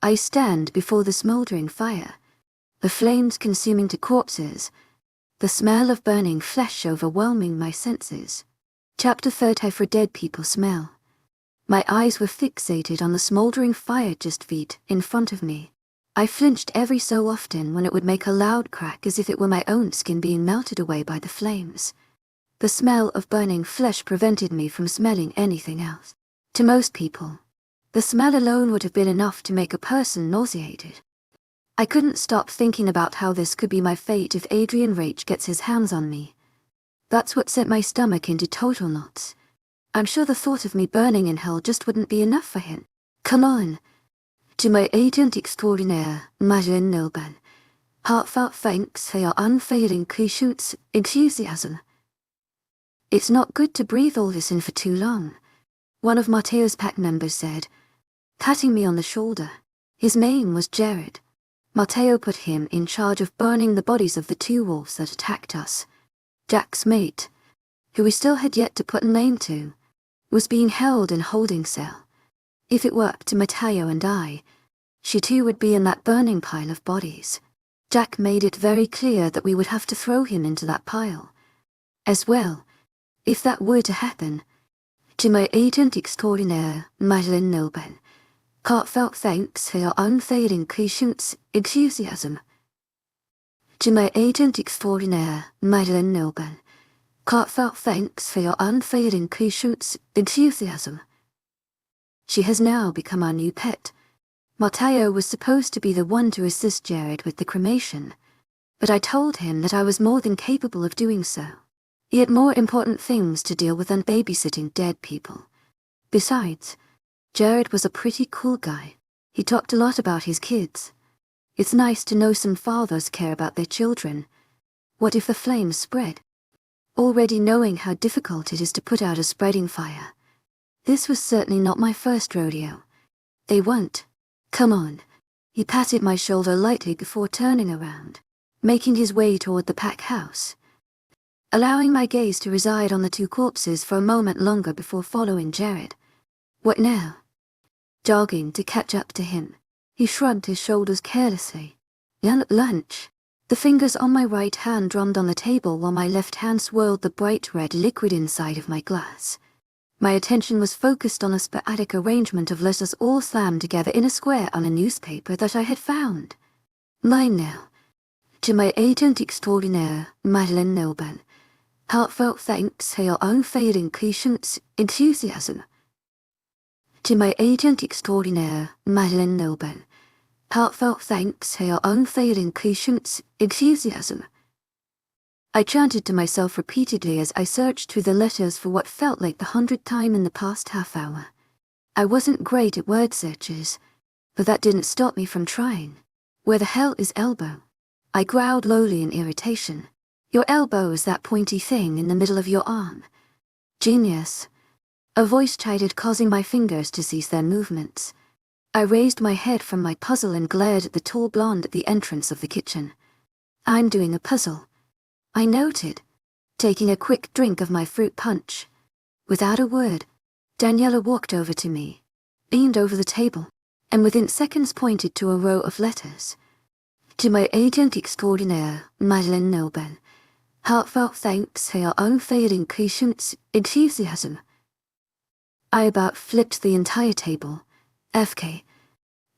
I stand before the smoldering fire, the flames consuming to corpses, the smell of burning flesh overwhelming my senses. Chapter 30 for dead people smell. My eyes were fixated on the smoldering fire just feet in front of me. I flinched every so often when it would make a loud crack as if it were my own skin being melted away by the flames. The smell of burning flesh prevented me from smelling anything else. To most people, the smell alone would have been enough to make a person nauseated. I couldn't stop thinking about how this could be my fate if Adrian Rach gets his hands on me. That's what sent my stomach into total knots. I'm sure the thought of me burning in hell just wouldn't be enough for him. Come on. To my agent extraordinaire, knows.丨heartfelt thanks for your unfailing patience, enthusiasm. It's not good to breathe all this in for too long, one of Matteo's pack members said, patting me on the shoulder. His name was Jared. Matteo put him in charge of burning the bodies of the 2 wolves that attacked us. Jack's mate, who we still had yet to put a name to, was being held in holding cell. If it were up to Matteo and I, she too would be in that burning pile of bodies. Jack made it very clear that we would have to throw him into that pile. As well, if that were to happen, to my agent extraordinaire, knows.丨heartfelt thanks for your unfailing patience, enthusiasm. To my agent extraordinaire, knows.丨heartfelt thanks for your unfailing patience, enthusiasm. She has now become our new pet. Matteo was supposed to be the one to assist Jared with the cremation, but I told him that I was more than capable of doing so. He had more important things to deal with than babysitting dead people. Besides, Jared was a pretty cool guy. He talked a lot about his kids. It's nice to know some fathers care about their children. What if the flames spread? Already knowing how difficult it is to put out a spreading fire. This was certainly not my first rodeo. They won't. Come on. He patted my shoulder lightly before turning around, making his way toward the pack house. Allowing my gaze to reside on the 2 corpses for a moment longer before following Jared. What now? Jogging to catch up to him, he shrugged his shoulders carelessly. Lunch. The fingers on my right hand drummed on the table while my left hand swirled the bright red liquid inside of my glass. My attention was focused on a sporadic arrangement of letters all slammed together in a square on a newspaper that I had found. Mine now. To my agent extraordinaire, knows.丨heartfelt thanks for your unfailing patience, enthusiasm. To my agent extraordinaire, knows.丨heartfelt thanks for your unfailing patience, enthusiasm. I chanted to myself repeatedly as I searched through the letters for what felt like the 100th time in the past half hour. I wasn't great at word searches, but that didn't stop me from trying. Where the hell is elbow? I growled lowly in irritation. Your elbow is that pointy thing in the middle of your arm. Genius. A voice chided, causing my fingers to cease their movements. I raised my head from my puzzle and glared at the tall blonde at the entrance of the kitchen. I'm doing a puzzle, I noted, taking a quick drink of my fruit punch. Without a word, Daniela walked over to me, leaned over the table, and within seconds pointed to a row of letters. To my agent extraordinaire, knows.丨heartfelt thanks for your unfailing patience, enthusiasm. I about flipped the entire table. FK.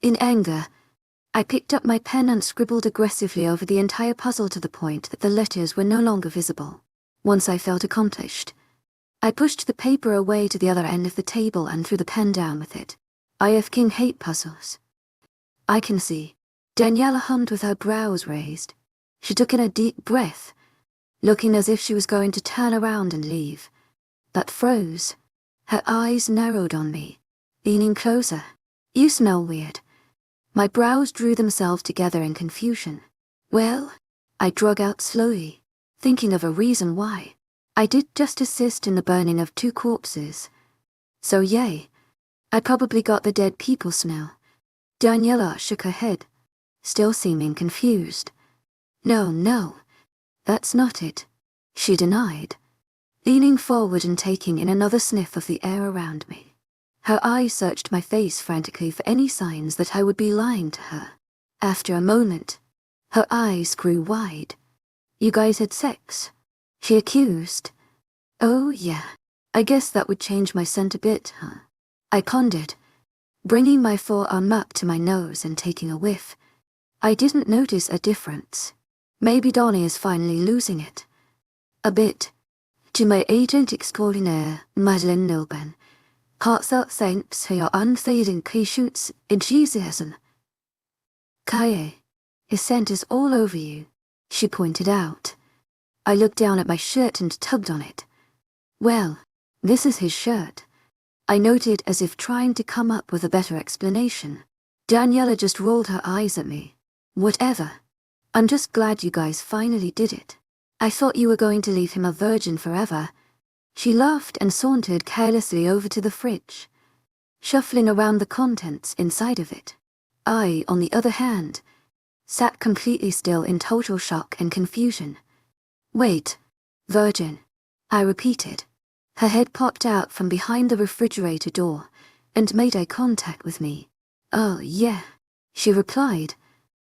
In anger, I picked up my pen and scribbled aggressively over the entire puzzle to the point that the letters were no longer visible. Once I felt accomplished, I pushed the paper away to the other end of the table and threw the pen down with it. I f***ing hate puzzles. I can see. Daniela hummed with her brows raised. She took in a deep breath, looking as if she was going to turn around and leave, but froze. Her eyes narrowed on me, leaning closer. You smell weird. My brows drew themselves together in confusion. Well, I drug out slowly, thinking of a reason why. I did just assist in the burning of 2 corpses. So yay, I probably got the dead people smell. Daniela shook her head, still seeming confused. No, that's not it, she denied, leaning forward and taking in another sniff of the air around me. Her eyes searched my face frantically for any signs that I would be lying to her. After a moment, her eyes grew wide. "You guys had sex?" she accused. "Oh yeah, I guess that would change my scent a bit, huh?" I pondered, bringing my forearm up to my nose and taking a whiff. I didn't notice a difference. Maybe Donnie is finally losing it. A bit. To my agent extraordinaire, wildest, heartfelt thanks for your unfading patience, enthusiasm. "Kaye, his scent is all over you," she pointed out. I looked down at my shirt and tugged on it. "Well, this is his shirt," I noted, as if trying to come up with a better explanation. Daniela just rolled her eyes at me. "Whatever. I'm just glad you guys finally did it. I thought you were going to leave him a virgin forever." She laughed and sauntered carelessly over to the fridge, shuffling around the contents inside of it. I, on the other hand, sat completely still in total shock and confusion. "Wait, virgin," I repeated. Her head popped out from behind the refrigerator door and made eye contact with me. "Oh, yeah," she replied,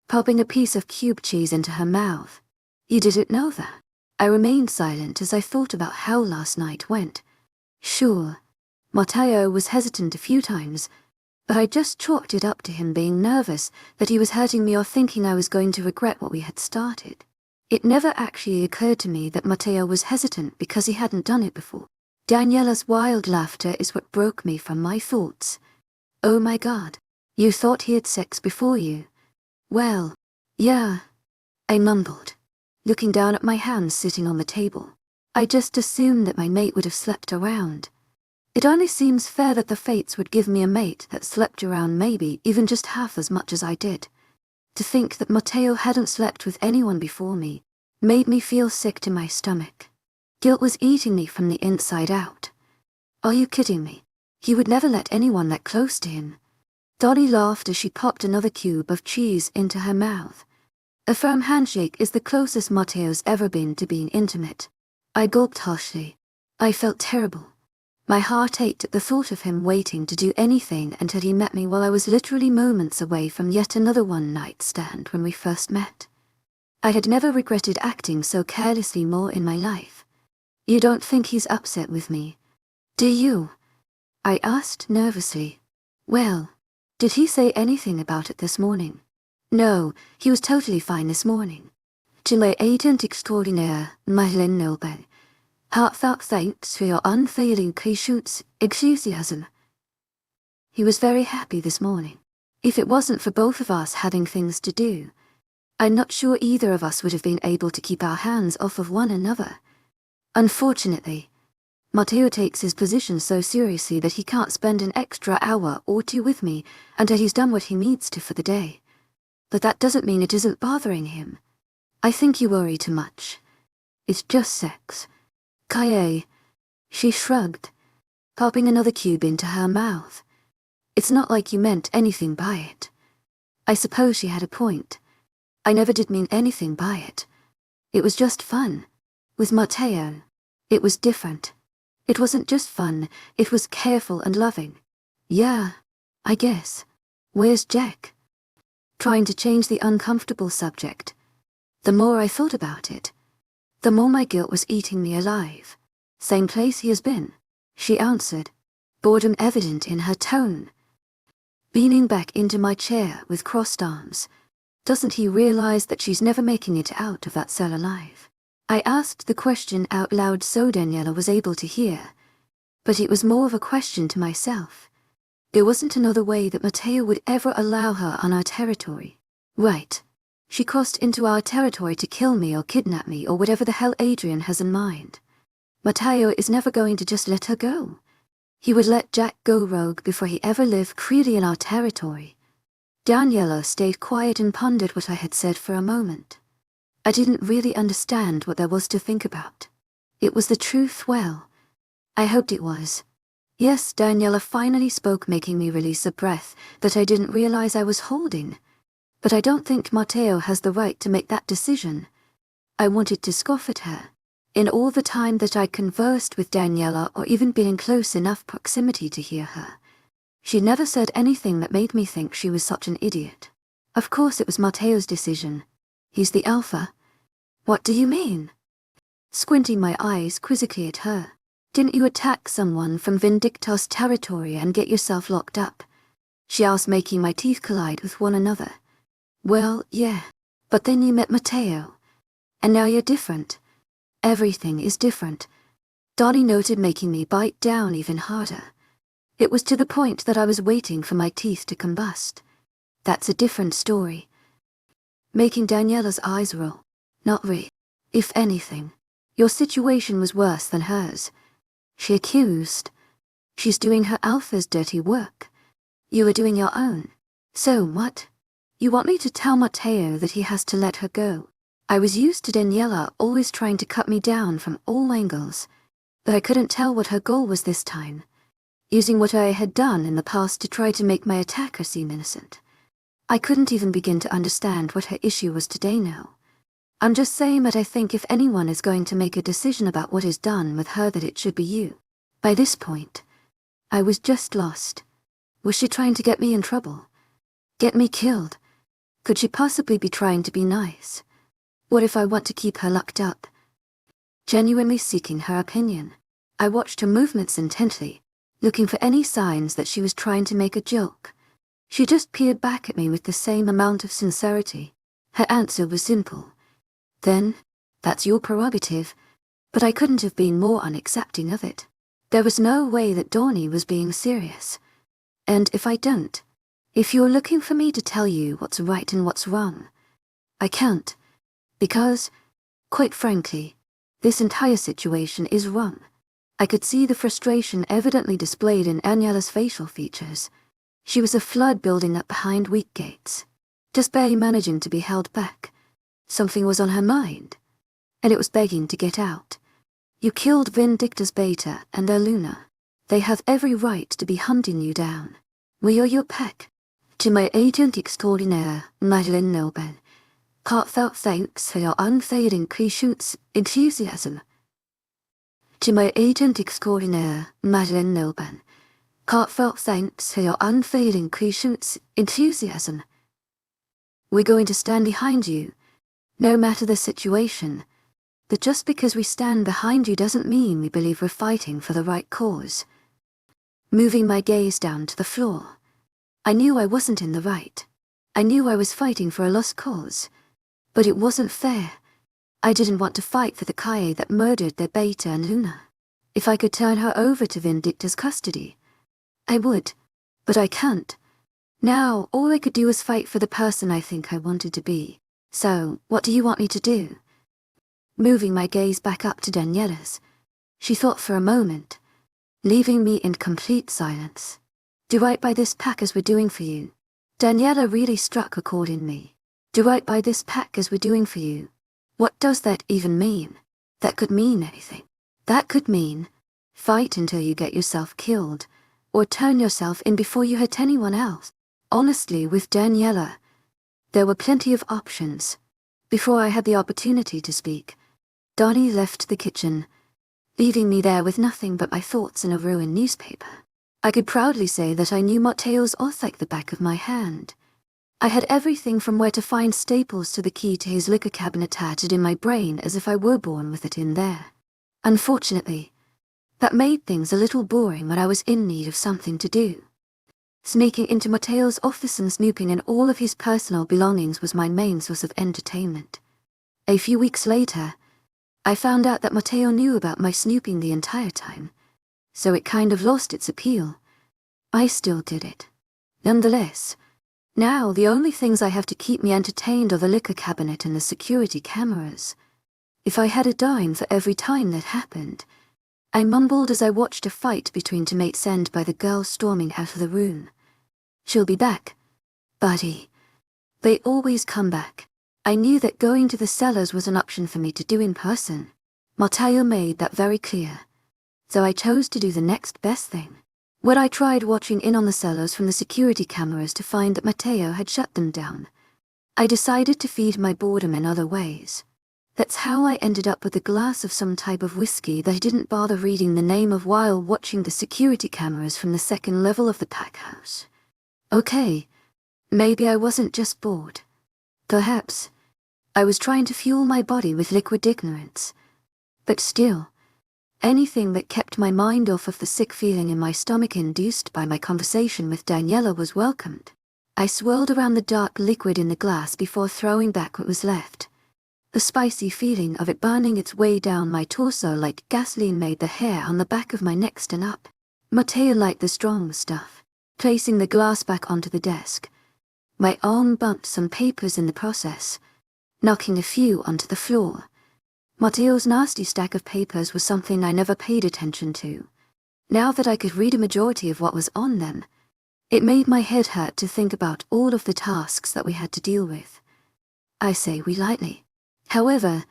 popping a piece of cube cheese into her mouth. "You didn't know that?" I remained silent as I thought about how last night went. Sure, Matteo was hesitant a few times, but I just chalked it up to him being nervous that he was hurting me or thinking I was going to regret what we had started. It never actually occurred to me that Matteo was hesitant because he hadn't done it before. Daniela's wild laughter is what broke me from my thoughts. "Oh my God, you thought he had sex before you?" "Well, yeah," I mumbled, looking down at my hands sitting on the table. "I just assumed that my mate would have slept around. It only seems fair that the fates would give me a mate that slept around maybe even just half as much as I did. To think that Matteo hadn't slept with anyone before me made me feel sick to my stomach. Guilt was eating me from the inside out. "Are you kidding me? He would never let anyone that close to him." Dolly laughed as she popped another cube of cheese into her mouth. "A firm handshake is the closest Matteo's ever been to being intimate." I gulped harshly. I felt terrible. My heart ached at the thought of him waiting to do anything until he met me while I was literally moments away from yet another one-night stand when we first met. I had never regretted acting so carelessly more in my life. "You don't think he's upset with me, do you?" I asked nervously. "Well, did he say anything about it this morning?" "No, he was totally fine this morning. To my agent extraordinaire, wildest, heartfelt thanks for your unfailing patience, enthusiasm." He was very happy this morning. If it wasn't for both of us having things to do, I'm not sure either of us would have been able to keep our hands off of one another. Unfortunately, Matteo takes his position so seriously that he can't spend an extra hour or two with me until he's done what he needs to for the day. But that doesn't mean it isn't bothering him. "I think you worry too much. It's just sex. Kaye." She shrugged, popping another cube into her mouth. "It's not like you meant anything by it." I suppose she had a point. I never did mean anything by it. It was just fun. With Matteo, it was different. It wasn't just fun, it was careful and loving. "Yeah, I guess. Where's Jack?" Trying to change the uncomfortable subject. The more I thought about it, the more my guilt was eating me alive. "Same place he has been," she answered, boredom evident in her tone. Leaning back into my chair with crossed arms. Doesn't he realize that she's never making it out of that cell alive? I asked the question out loud so Daniela was able to hear, but it was more of a question to myself. There wasn't another way that Matteo would ever allow her on our territory. Right. She crossed into our territory to kill me or kidnap me or whatever the hell Adrian has in mind. Matteo is never going to just let her go. He would let Jack go rogue before he ever lived freely in our territory. Daniela stayed quiet and pondered what I had said for a moment. I didn't really understand what there was to think about. It was the truth, well. I hoped it was. Yes, Daniela finally spoke, making me release a breath that I didn't realize I was holding. But I don't think Matteo has the right to make that decision. I wanted to scoff at her. In all the time that I conversed with Daniela or even been in close enough proximity to hear her, She never said anything that made me think she was such an idiot. Of course it was Matteo's decision. He's the alpha. What do you mean? Squinting my eyes quizzically at her. Didn't you attack someone from Vindictus territory and get yourself locked up? She asked, making my teeth collide with one another. Well, yeah. But then you met Matteo. And now you're different. Everything is different. Donnie noted, making me bite down even harder. It was to the point that I was waiting for my teeth to combust. That's a different story. Making Daniela's eyes roll. Not really. If anything, your situation was worse than hers. She accused. She's doing her alpha's dirty work. You are doing your own. So what? You want me to tell Matteo that he has to let her go? I was used to Daniela always trying to cut me down from all angles, but I couldn't tell what her goal was this time, using what I had done in the past to try to make my attacker seem innocent. I couldn't even begin to understand what her issue was today now. I'm just saying that I think if anyone is going to make a decision about what is done with her, that it should be you. By this point, I was just lost. Was she trying to get me in trouble? Get me killed? Could she possibly be trying to be nice? What if I want to keep her locked up? Genuinely seeking her opinion, I watched her movements intently, looking for any signs that she was trying to make a joke. She just peered back at me with the same amount of sincerity. Her answer was simple. Then, that's your prerogative, but I couldn't have been more unaccepting of it. There was no way that Donnie was being serious. And if you're looking for me to tell you what's right and what's wrong, I can't, because, quite frankly, this entire situation is wrong. I could see the frustration evidently displayed in Daniela's facial features. She was a flood building up behind weak gates, just barely managing to be held back. Something was on her mind, and it was begging to get out. You killed Vindictus Beta and their Luna. They have every right to be hunting you down. We are your pack. To my agent extraordinaire, Madeleine Nobel, heartfelt thanks for your unfading patience, enthusiasm. To my agent extraordinaire, Madeleine Nobel, heartfelt thanks for your unfading patience, enthusiasm. We're going to stand behind you, no matter the situation. But just because we stand behind you doesn't mean we believe we're fighting for the right cause. Moving my gaze down to the floor, I knew I wasn't in the right. I knew I was fighting for a lost cause. But it wasn't fair. I didn't want to fight for the Kaye that murdered their Beta and Luna. If I could turn her over to Vindictus custody, I would. But I can't. Now, all I could do was fight for the person I think I wanted to be. So, what do you want me to do? Moving my gaze back up to Daniela's, she thought for a moment, leaving me in complete silence. Do right by this pack as we're doing for you. Daniela really struck a chord in me. Do right by this pack as we're doing for you. What does that even mean? That could mean anything. That could mean, fight until you get yourself killed, or turn yourself in before you hurt anyone else. Honestly, with Daniela, there were plenty of options. Before I had the opportunity to speak, Donnie left the kitchen, leaving me there with nothing but my thoughts and a ruined newspaper. I could proudly say that I knew Matteo's oath like the back of my hand. I had everything from where to find staples to the key to his liquor cabinet tatted in my brain as if I were born with it in there. Unfortunately, that made things a little boring when I was in need of something to do. Sneaking into Matteo's office and snooping in all of his personal belongings was my main source of entertainment. A few weeks later, I found out that Matteo knew about my snooping the entire time, so it kind of lost its appeal. I still did it. Nonetheless, now the only things I have to keep me entertained are the liquor cabinet and the security cameras. If I had a dime for every time that happened, I mumbled as I watched a fight between teammates end by the girl storming out of the room. She'll be back, buddy. They always come back. I knew that going to the cellars was an option for me to do in person. Matteo made that very clear. So I chose to do the next best thing. When I tried watching in on the cellars from the security cameras to find that Matteo had shut them down, I decided to feed my boredom in other ways. That's how I ended up with a glass of some type of whiskey that I didn't bother reading the name of while watching the security cameras from the second level of the pack house. Okay, maybe I wasn't just bored. Perhaps I was trying to fuel my body with liquid ignorance. But still, anything that kept my mind off of the sick feeling in my stomach induced by my conversation with Daniela was welcomed. I swirled around the dark liquid in the glass before throwing back what was left. The spicy feeling of it burning its way down my torso like gasoline made the hair on the back of my neck stand up. Mateo liked the strong stuff. Placing the glass back onto the desk, my arm bumped some papers in the process, knocking a few onto the floor. Mateo's nasty stack of papers was something I never paid attention to. Now that I could read a majority of what was on them, it made my head hurt to think about all of the tasks that we had to deal with. I say we lightly. However,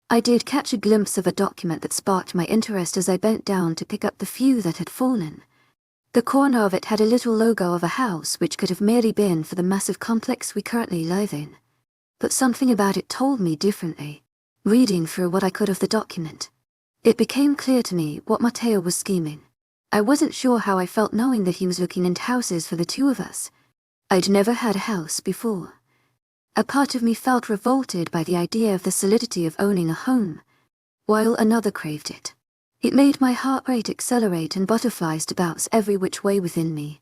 I did catch a glimpse of a document that sparked my interest as I bent down to pick up the few that had fallen. The corner of it had a little logo of a house which could have merely been for the massive complex we currently live in. But something about it told me differently. Reading through what I could of the document, it became clear to me what Mateo was scheming. I wasn't sure how I felt knowing that he was looking into houses for the two of us. I'd never had a house before. A part of me felt revolted by the idea of the solidity of owning a home, while another craved it. It made my heart rate accelerate and butterflies to bounce every which way within me,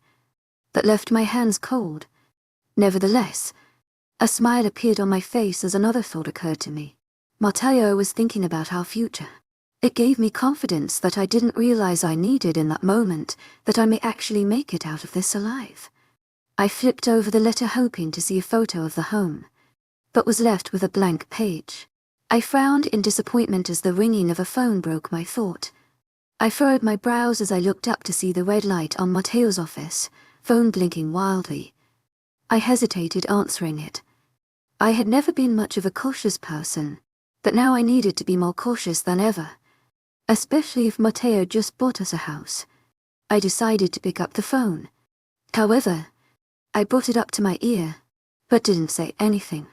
but left my hands cold. Nevertheless, a smile appeared on my face as another thought occurred to me. Mateo was thinking about our future. It gave me confidence that I didn't realize I needed in that moment, that I may actually make it out of this alive. I flipped over the letter hoping to see a photo of the home, but was left with a blank page. I frowned in disappointment as the ringing of a phone broke my thought. I furrowed my brows as I looked up to see the red light on Mateo's office, phone blinking wildly. I hesitated answering it. I had never been much of a cautious person, but now I needed to be more cautious than ever, especially if Mateo just bought us a house. I decided to pick up the phone. However, I brought it up to my ear, but didn't say anything.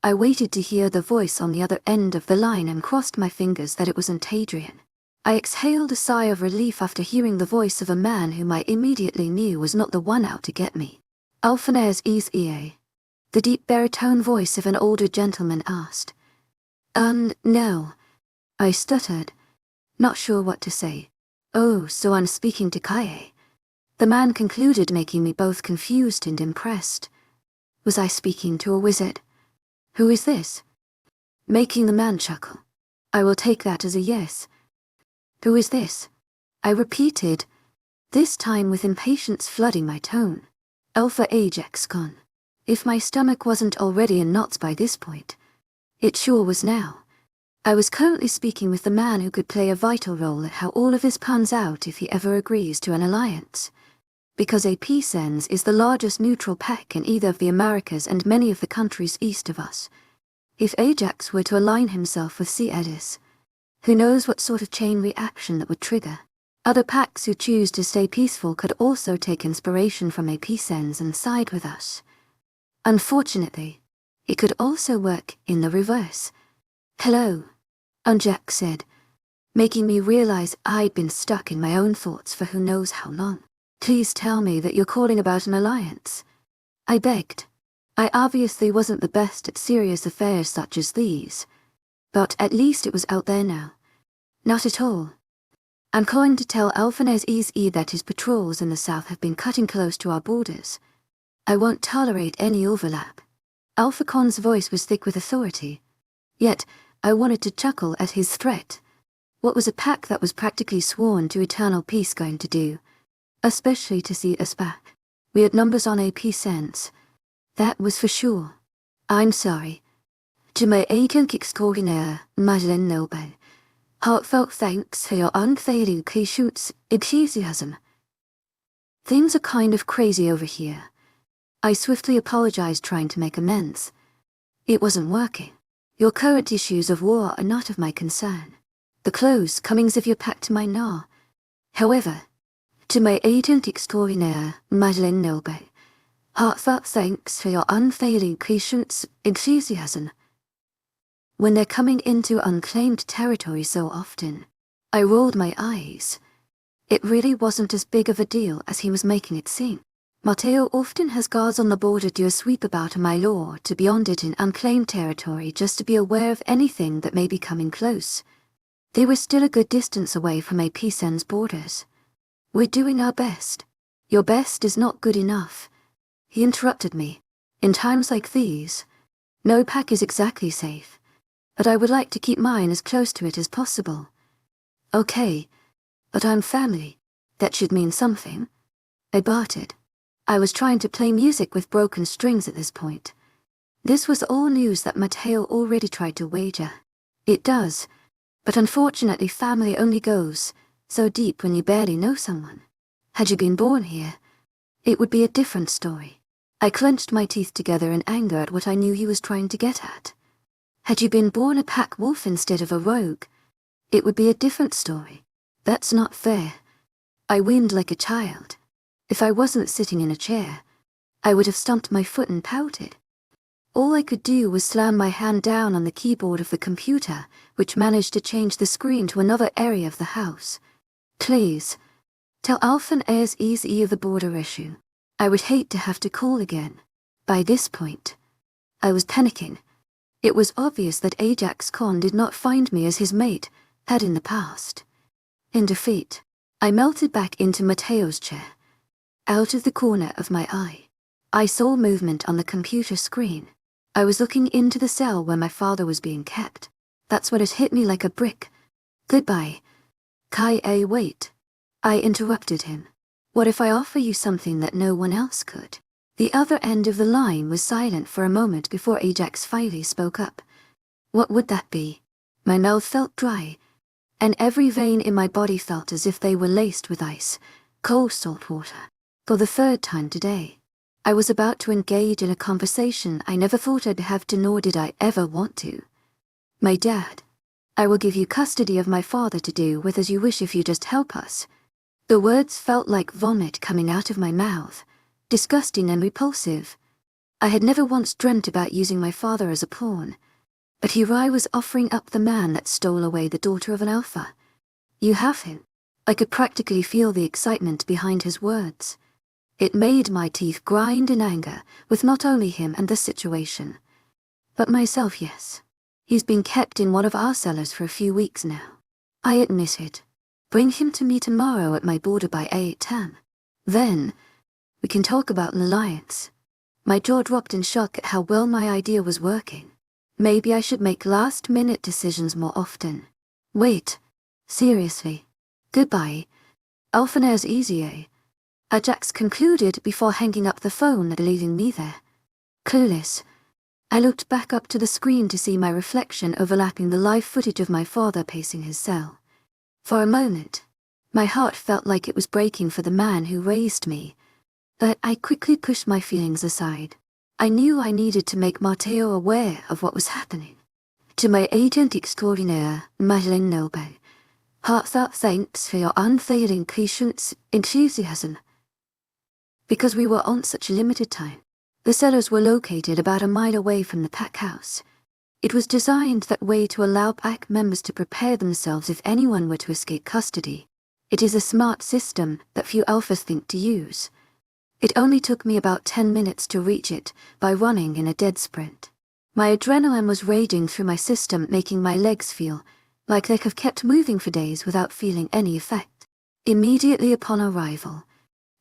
I waited to hear the voice on the other end of the line and crossed my fingers that it wasn't Adrian. I exhaled a sigh of relief after hearing the voice of a man whom I immediately knew was not the one out to get me. Alphanez EA. The deep baritone voice of an older gentleman asked. No. I stuttered, not sure what to say. Oh, so I'm speaking to Kaye. The man concluded, making me both confused and impressed. Was I speaking to a wizard? Who is this? Making the man chuckle. I will take that as a yes. Who is this? I repeated, this time with impatience flooding my tone. Alpha Ajax Con. If my stomach wasn't already in knots by this point, it sure was now. I was currently speaking with the man who could play a vital role at how all of this pans out if he ever agrees to an alliance. Because AP10 is the largest neutral pack in either of the Americas and many of the countries east of us. If Ajax were to align himself with Edis, who knows what sort of chain reaction that would trigger. Other packs who choose to stay peaceful could also take inspiration from AP10 and side with us. Unfortunately, it could also work in the reverse. Hello, Jack said, making me realize I'd been stuck in my own thoughts for who knows how long. Please tell me that you're calling about an alliance. I begged. I obviously wasn't the best at serious affairs such as these, but at least it was out there now. Not at all. I'm calling to tell Alphanez EE that his patrols in the south have been cutting close to our borders. I won't tolerate any overlap. Alpha Con's voice was thick with authority, yet I wanted to chuckle at his threat. What was a pack that was practically sworn to eternal peace going to do? Especially to see us back. We had numbers on AP10. That was for sure. I'm sorry. To my agent extraordinaire, Madeleine Noble. Heartfelt thanks for your unfailing patience, enthusiasm. Things are kind of crazy over here. I swiftly apologized, trying to make amends. It wasn't working. Your current issues of war are not of my concern. The close comings of your pack to my gnaw. However, to my agent extraordinaire, Madeleine Noble, heartfelt thanks for your unfailing patience, enthusiasm. when they're coming into unclaimed territory so often. I rolled my eyes. It really wasn't as big of a deal as he was making it seem. Matteo often has guards on the border do a sweep about my law to beyond it in unclaimed territory just to be aware of anything that may be coming close. They were still a good distance away from EP10's borders. We're doing our best. Your best is not good enough. He interrupted me. In times like these, no pack is exactly safe, but I would like to keep mine as close to it as possible. Okay, but I'm family. That should mean something. I bartered. I was trying to play music with broken strings at this point. This was all news that Matteo already tried to wager. It does, but unfortunately family only goes so deep when you barely know someone. Had you been born here, it would be a different story. I clenched my teeth together in anger at what I knew he was trying to get at. Had you been born a pack wolf instead of a rogue, it would be a different story. That's not fair. I whined like a child. If I wasn't sitting in a chair, I would have stomped my foot and pouted. All I could do was slam my hand down on the keyboard of the computer, which managed to change the screen to another area of the house. Please, tell Alphen Ayres easy of the border issue. I would hate to have to call again. By this point, I was panicking. It was obvious that Ajax Khan did not find me as his mate had in the past. In defeat, I melted back into Matteo's chair. Out of the corner of my eye, I saw movement on the computer screen. I was looking into the cell where my father was being kept. That's when it hit me like a brick. Goodbye. Kai, wait. I interrupted him. What if I offer you something that no one else could? The other end of the line was silent for a moment before Ajax finally spoke up. What would that be? My mouth felt dry, and every vein in my body felt as if they were laced with ice, cold salt water. For the third time today, I was about to engage in a conversation I never thought I'd have to, nor did I ever want to. My dad, I will give you custody of my father to do with as you wish if you just help us. The words felt like vomit coming out of my mouth, disgusting and repulsive. I had never once dreamt about using my father as a pawn, but here I was offering up the man that stole away the daughter of an alpha. You have him. I could practically feel the excitement behind his words. It made my teeth grind in anger with not only him and the situation, but myself. Yes. He's been kept in one of our cellars for a few weeks now. I admitted. Bring him to me tomorrow at my border by 8:10. Then, we can talk about an alliance. My jaw dropped in shock at how well my idea was working. Maybe I should make last-minute decisions more often. Wait. Seriously. Goodbye. Alphen Ayres easy. Ajax concluded before hanging up the phone and leaving me there. Clueless, I looked back up to the screen to see my reflection overlapping the live footage of my father pacing his cell. For a moment, my heart felt like it was breaking for the man who raised me, but I quickly pushed my feelings aside. I knew I needed to make Matteo aware of what was happening. To my agent extraordinaire, Madeleine Noble, heartfelt thanks for your unfailing patience, enthusiasm. Because we were on such limited time, the cellars were located about a mile away from the pack house. It was designed that way to allow pack members to prepare themselves if anyone were to escape custody. It is a smart system that few alphas think to use. It only took me about 10 minutes to reach it by running in a dead sprint. My adrenaline was raging through my system, making my legs feel like they have kept moving for days without feeling any effect. Immediately upon arrival,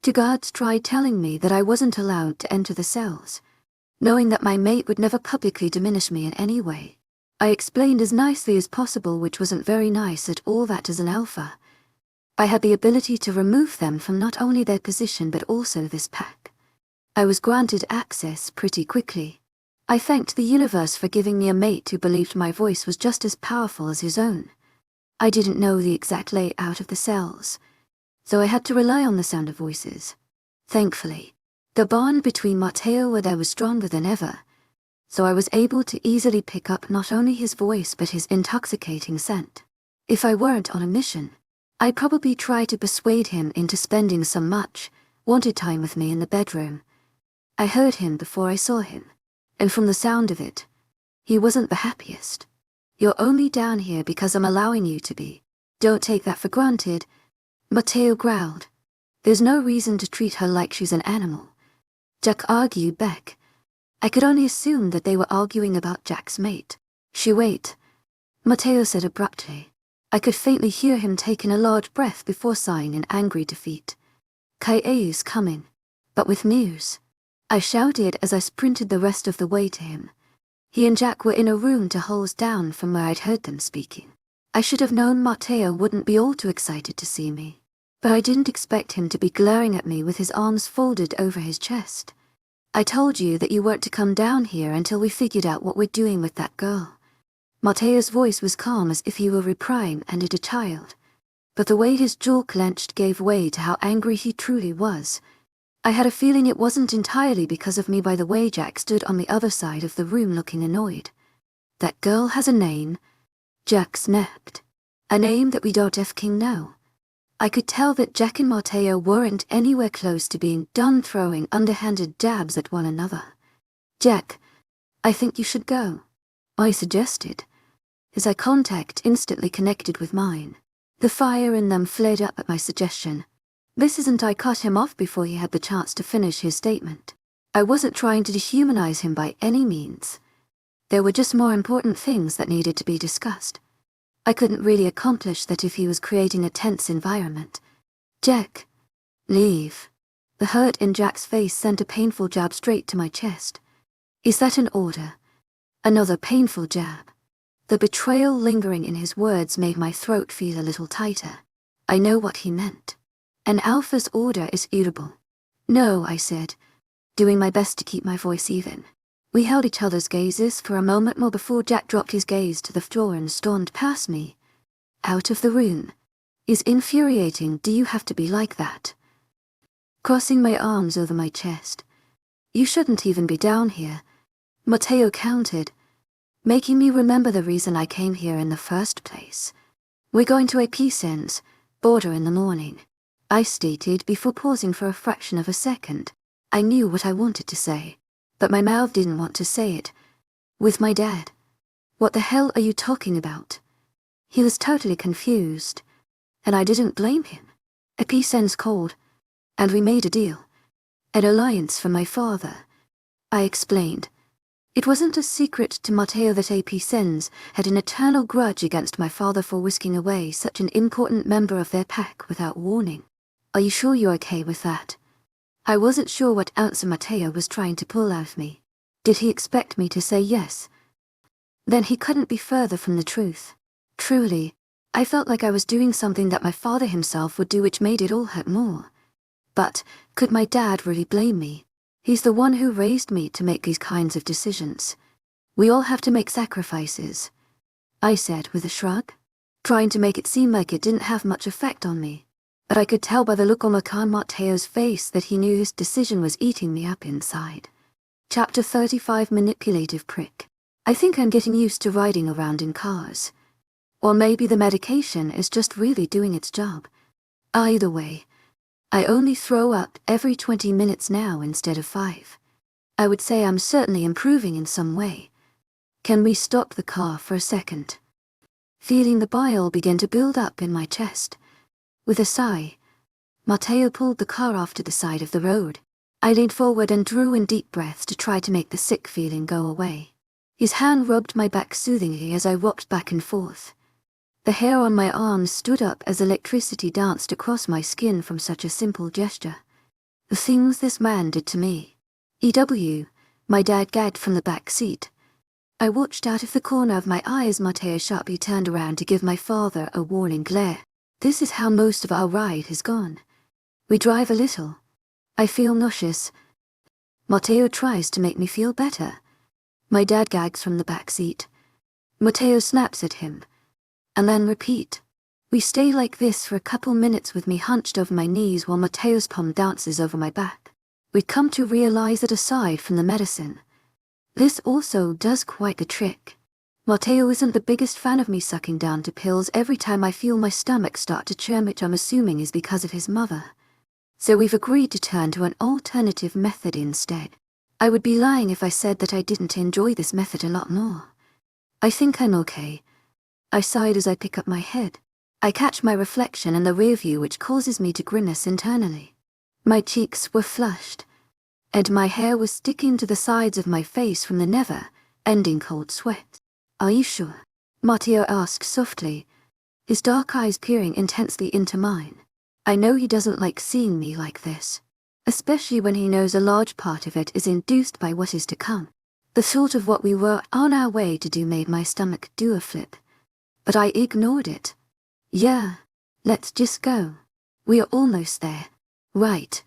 two guards tried telling me that I wasn't allowed to enter the cells, knowing that my mate would never publicly diminish me in any way. I explained as nicely as possible, which wasn't very nice at all, that as an alpha, I had the ability to remove them from not only their position but also this pack. I was granted access pretty quickly. I thanked the universe for giving me a mate who believed my voice was just as powerful as his own. I didn't know the exact layout of the cells, so I had to rely on the sound of voices. Thankfully, the bond between Matteo and I was stronger than ever, so I was able to easily pick up not only his voice but his intoxicating scent. If I weren't on a mission, I'd probably try to persuade him into spending some much-wanted time with me in the bedroom. I heard him before I saw him, and from the sound of it, he wasn't the happiest. You're only down here because I'm allowing you to be. Don't take that for granted, Matteo growled. There's no reason to treat her like she's an animal. Jack argued back. I could only assume that they were arguing about Jack's mate. Wait, Matteo said abruptly. I could faintly hear him taking a large breath before sighing in angry defeat. Kae's coming, but with news. I shouted as I sprinted the rest of the way to him. He and Jack were in a room 2 halls down from where I'd heard them speaking. I should have known Matteo wouldn't be all too excited to see me, but I didn't expect him to be glaring at me with his arms folded over his chest. I told you that you weren't to come down here until we figured out what we're doing with that girl. Matteo's voice was calm as if he were reprimanding a child, but the way his jaw clenched gave way to how angry he truly was. I had a feeling it wasn't entirely because of me by the way Jack stood on the other side of the room looking annoyed. That girl has a name, Jack snapped. A name that we don't effing know. I could tell that Jack and Matteo weren't anywhere close to being done throwing underhanded jabs at one another. Jack, I think you should go, I suggested. His eye contact instantly connected with mine. The fire in them flared up at my suggestion. I cut him off before he had the chance to finish his statement. I wasn't trying to dehumanize him by any means. There were just more important things that needed to be discussed. I couldn't really accomplish that if he was creating a tense environment. Jack, leave. The hurt in Jack's face sent a painful jab straight to my chest. Is that an order? Another painful jab. The betrayal lingering in his words made my throat feel a little tighter. I know what he meant. An alpha's order is irritable. No, I said, doing my best to keep my voice even. We held each other's gazes for a moment more before Jack dropped his gaze to the floor and stormed past me. Out of the room. Is infuriating, do you have to be like that? Crossing my arms over my chest. You shouldn't even be down here, Matteo countered, making me remember the reason I came here in the first place. We're going to EP10's border in the morning, I stated before pausing for a fraction of a second. I knew what I wanted to say, but my mouth didn't want to say it. With my dad. What the hell are you talking about? He was totally confused, and I didn't blame him. EP10's called, and we made a deal. An alliance for my father, I explained. It wasn't a secret to Matteo that EP10's had an eternal grudge against my father for whisking away such an important member of their pack without warning. Are you sure you're okay with that? I wasn't sure what answer Matteo was trying to pull out of me. Did he expect me to say yes? Then he couldn't be further from the truth. Truly, I felt like I was doing something that my father himself would do, which made it all hurt more. But could my dad really blame me? He's the one who raised me to make these kinds of decisions. We all have to make sacrifices, I said with a shrug, trying to make it seem like it didn't have much effect on me. But I could tell by the look on Matteo's face that he knew his decision was eating me up inside. Chapter 35 Manipulative Prick. I think I'm getting used to riding around in cars. Or maybe the medication is just really doing its job. Either way, I only throw up every 20 minutes now instead of 5. I would say I'm certainly improving in some way. Can we stop the car for a second? Feeling the bile begin to build up in my chest. With a sigh, Matteo pulled the car off to the side of the road. I leaned forward and drew in deep breaths to try to make the sick feeling go away. His hand rubbed my back soothingly as I rocked back and forth. The hair on my arms stood up as electricity danced across my skin from such a simple gesture. The things this man did to me. EW, my dad gagged from the back seat. I watched out of the corner of my eye as Matteo sharply turned around to give my father a warning glare. This is how most of our ride has gone. We drive a little. I feel nauseous. Matteo tries to make me feel better. My dad gags from the back seat. Matteo snaps at him. And then repeat. We stay like this for a couple minutes with me hunched over my knees while Matteo's palm dances over my back. We'd come to realize that aside from the medicine, this also does quite the trick. Matteo isn't the biggest fan of me sucking down to pills every time I feel my stomach start to churn, which I'm assuming is because of his mother. So we've agreed to turn to an alternative method instead. I would be lying if I said that I didn't enjoy this method a lot more. I think I'm okay, I sighed as I pick up my head. I catch my reflection in the rear view, which causes me to grimace internally. My cheeks were flushed, and my hair was sticking to the sides of my face from the never-ending cold sweat. "Are you sure?" Matteo asked softly, his dark eyes peering intensely into mine. I know he doesn't like seeing me like this, especially when he knows a large part of it is induced by what is to come. The thought of what we were on our way to do made my stomach do a flip, but I ignored it. "Yeah, let's just go. We are almost there, right?"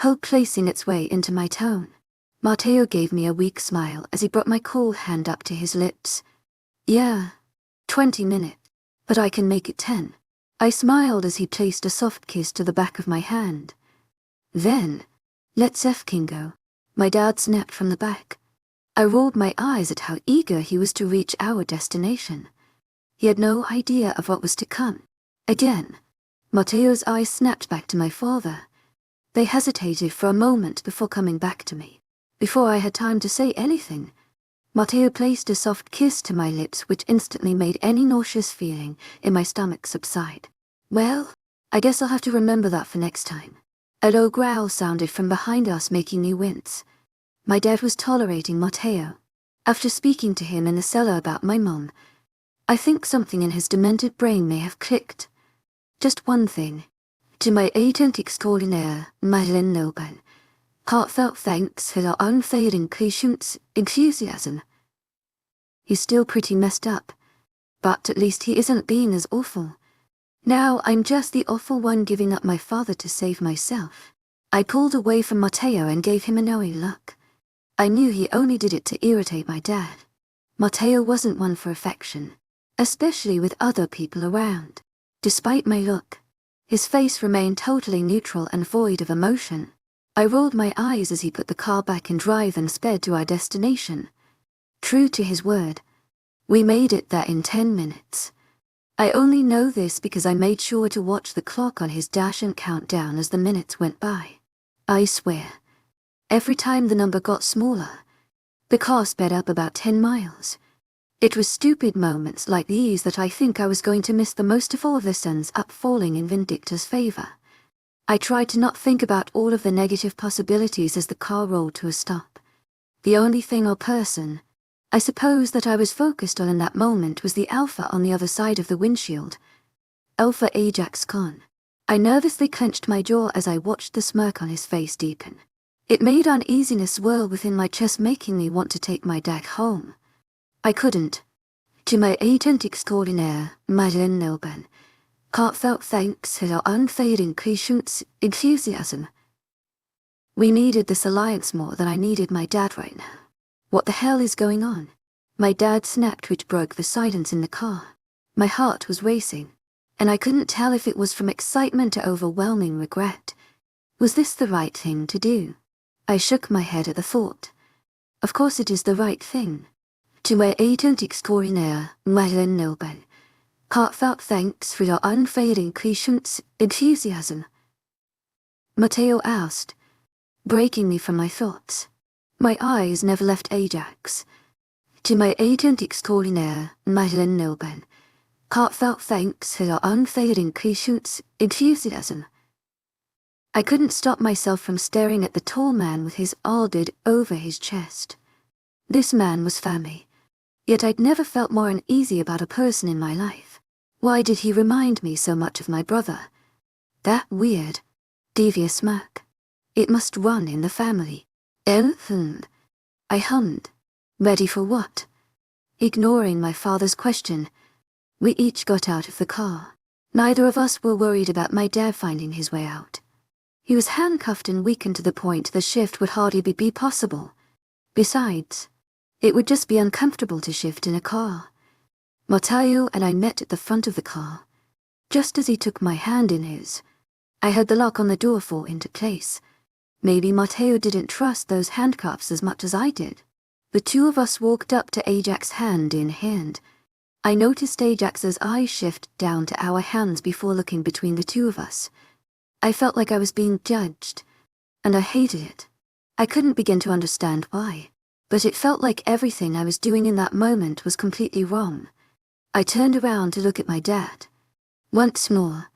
Hope placing its way into my tone. Matteo gave me a weak smile as he brought my cool hand up to his lips. "Yeah, 20 minutes, but I can make it 10. I smiled as he placed a soft kiss to the back of my hand. "Then, let's effing go," my dad snapped from the back. I rolled my eyes at how eager he was to reach our destination. He had no idea of what was to come. Again, Matteo's eyes snapped back to my father. They hesitated for a moment before coming back to me. Before I had time to say anything, Matteo placed a soft kiss to my lips, which instantly made any nauseous feeling in my stomach subside. "Well, I guess I'll have to remember that for next time." A low growl sounded from behind us, making me wince. My dad was tolerating Matteo. After speaking to him in the cellar about my mom, I think something in his demented brain may have clicked. Just one thing. To my agent extraordinaire, Madeleine Noble, heartfelt thanks for your unfading patience, enthusiasm. He's still pretty messed up, but at least he isn't being as awful. Now I'm just the awful one giving up my father to save myself. I pulled away from Matteo and gave him a knowing look. I knew he only did it to irritate my dad. Matteo wasn't one for affection, especially with other people around. Despite my look, his face remained totally neutral and void of emotion. I rolled my eyes as he put the car back in drive and sped to our destination. True to his word, we made it there in 10 minutes. I only know this because I made sure to watch the clock on his dash and count down as the minutes went by. I swear, every time the number got smaller, the car sped up about 10 miles. It was stupid moments like these that I think I was going to miss the most of all of the suns up falling in Vindicta's favor. I tried to not think about all of the negative possibilities as the car rolled to a stop. The only thing or person, I suppose, that I was focused on in that moment was the Alpha on the other side of the windshield. Alpha Ajax Khan. I nervously clenched my jaw as I watched the smirk on his face deepen. It made uneasiness swirl within my chest, making me want to take my dad home. I couldn't. To my agent extraordinaire, Madeleine Noble, heartfelt thanks for your unfading patience, enthusiasm. We needed this alliance more than I needed my dad right now. What the hell is going on? My dad snapped, which broke the silence in the car. My heart was racing, and I couldn't tell if it was from excitement to overwhelming regret. Was this the right thing to do? I shook my head at the thought. Of course it is the right thing. To my agent extraordinaire, Madeleine Noble, heartfelt thanks for your unfading patience, enthusiasm. Matteo asked, breaking me from my thoughts. My eyes never left Ajax. To my agent extraordinaire, Madeleine Noble, heartfelt thanks for your unfading patience, enthusiasm. I couldn't stop myself from staring at the tall man with his ardid over his chest. This man was family, yet I'd never felt more uneasy about a person in my life. Why did he remind me so much of my brother? That weird, devious smirk. It must run in the family. I hummed. Ready for what? Ignoring my father's question, we each got out of the car. Neither of us were worried about my dad finding his way out. He was handcuffed and weakened to the point the shift would hardly be possible. Besides, it would just be uncomfortable to shift in a car. Matteo and I met at the front of the car. Just as he took my hand in his, I heard the lock on the door fall into place. Maybe Matteo didn't trust those handcuffs as much as I did. The two of us walked up to Ajax hand in hand. I noticed Ajax's eyes shift down to our hands before looking between the two of us. I felt like I was being judged, and I hated it. I couldn't begin to understand why, but it felt like everything I was doing in that moment was completely wrong. I turned around to look at my dad. Once more,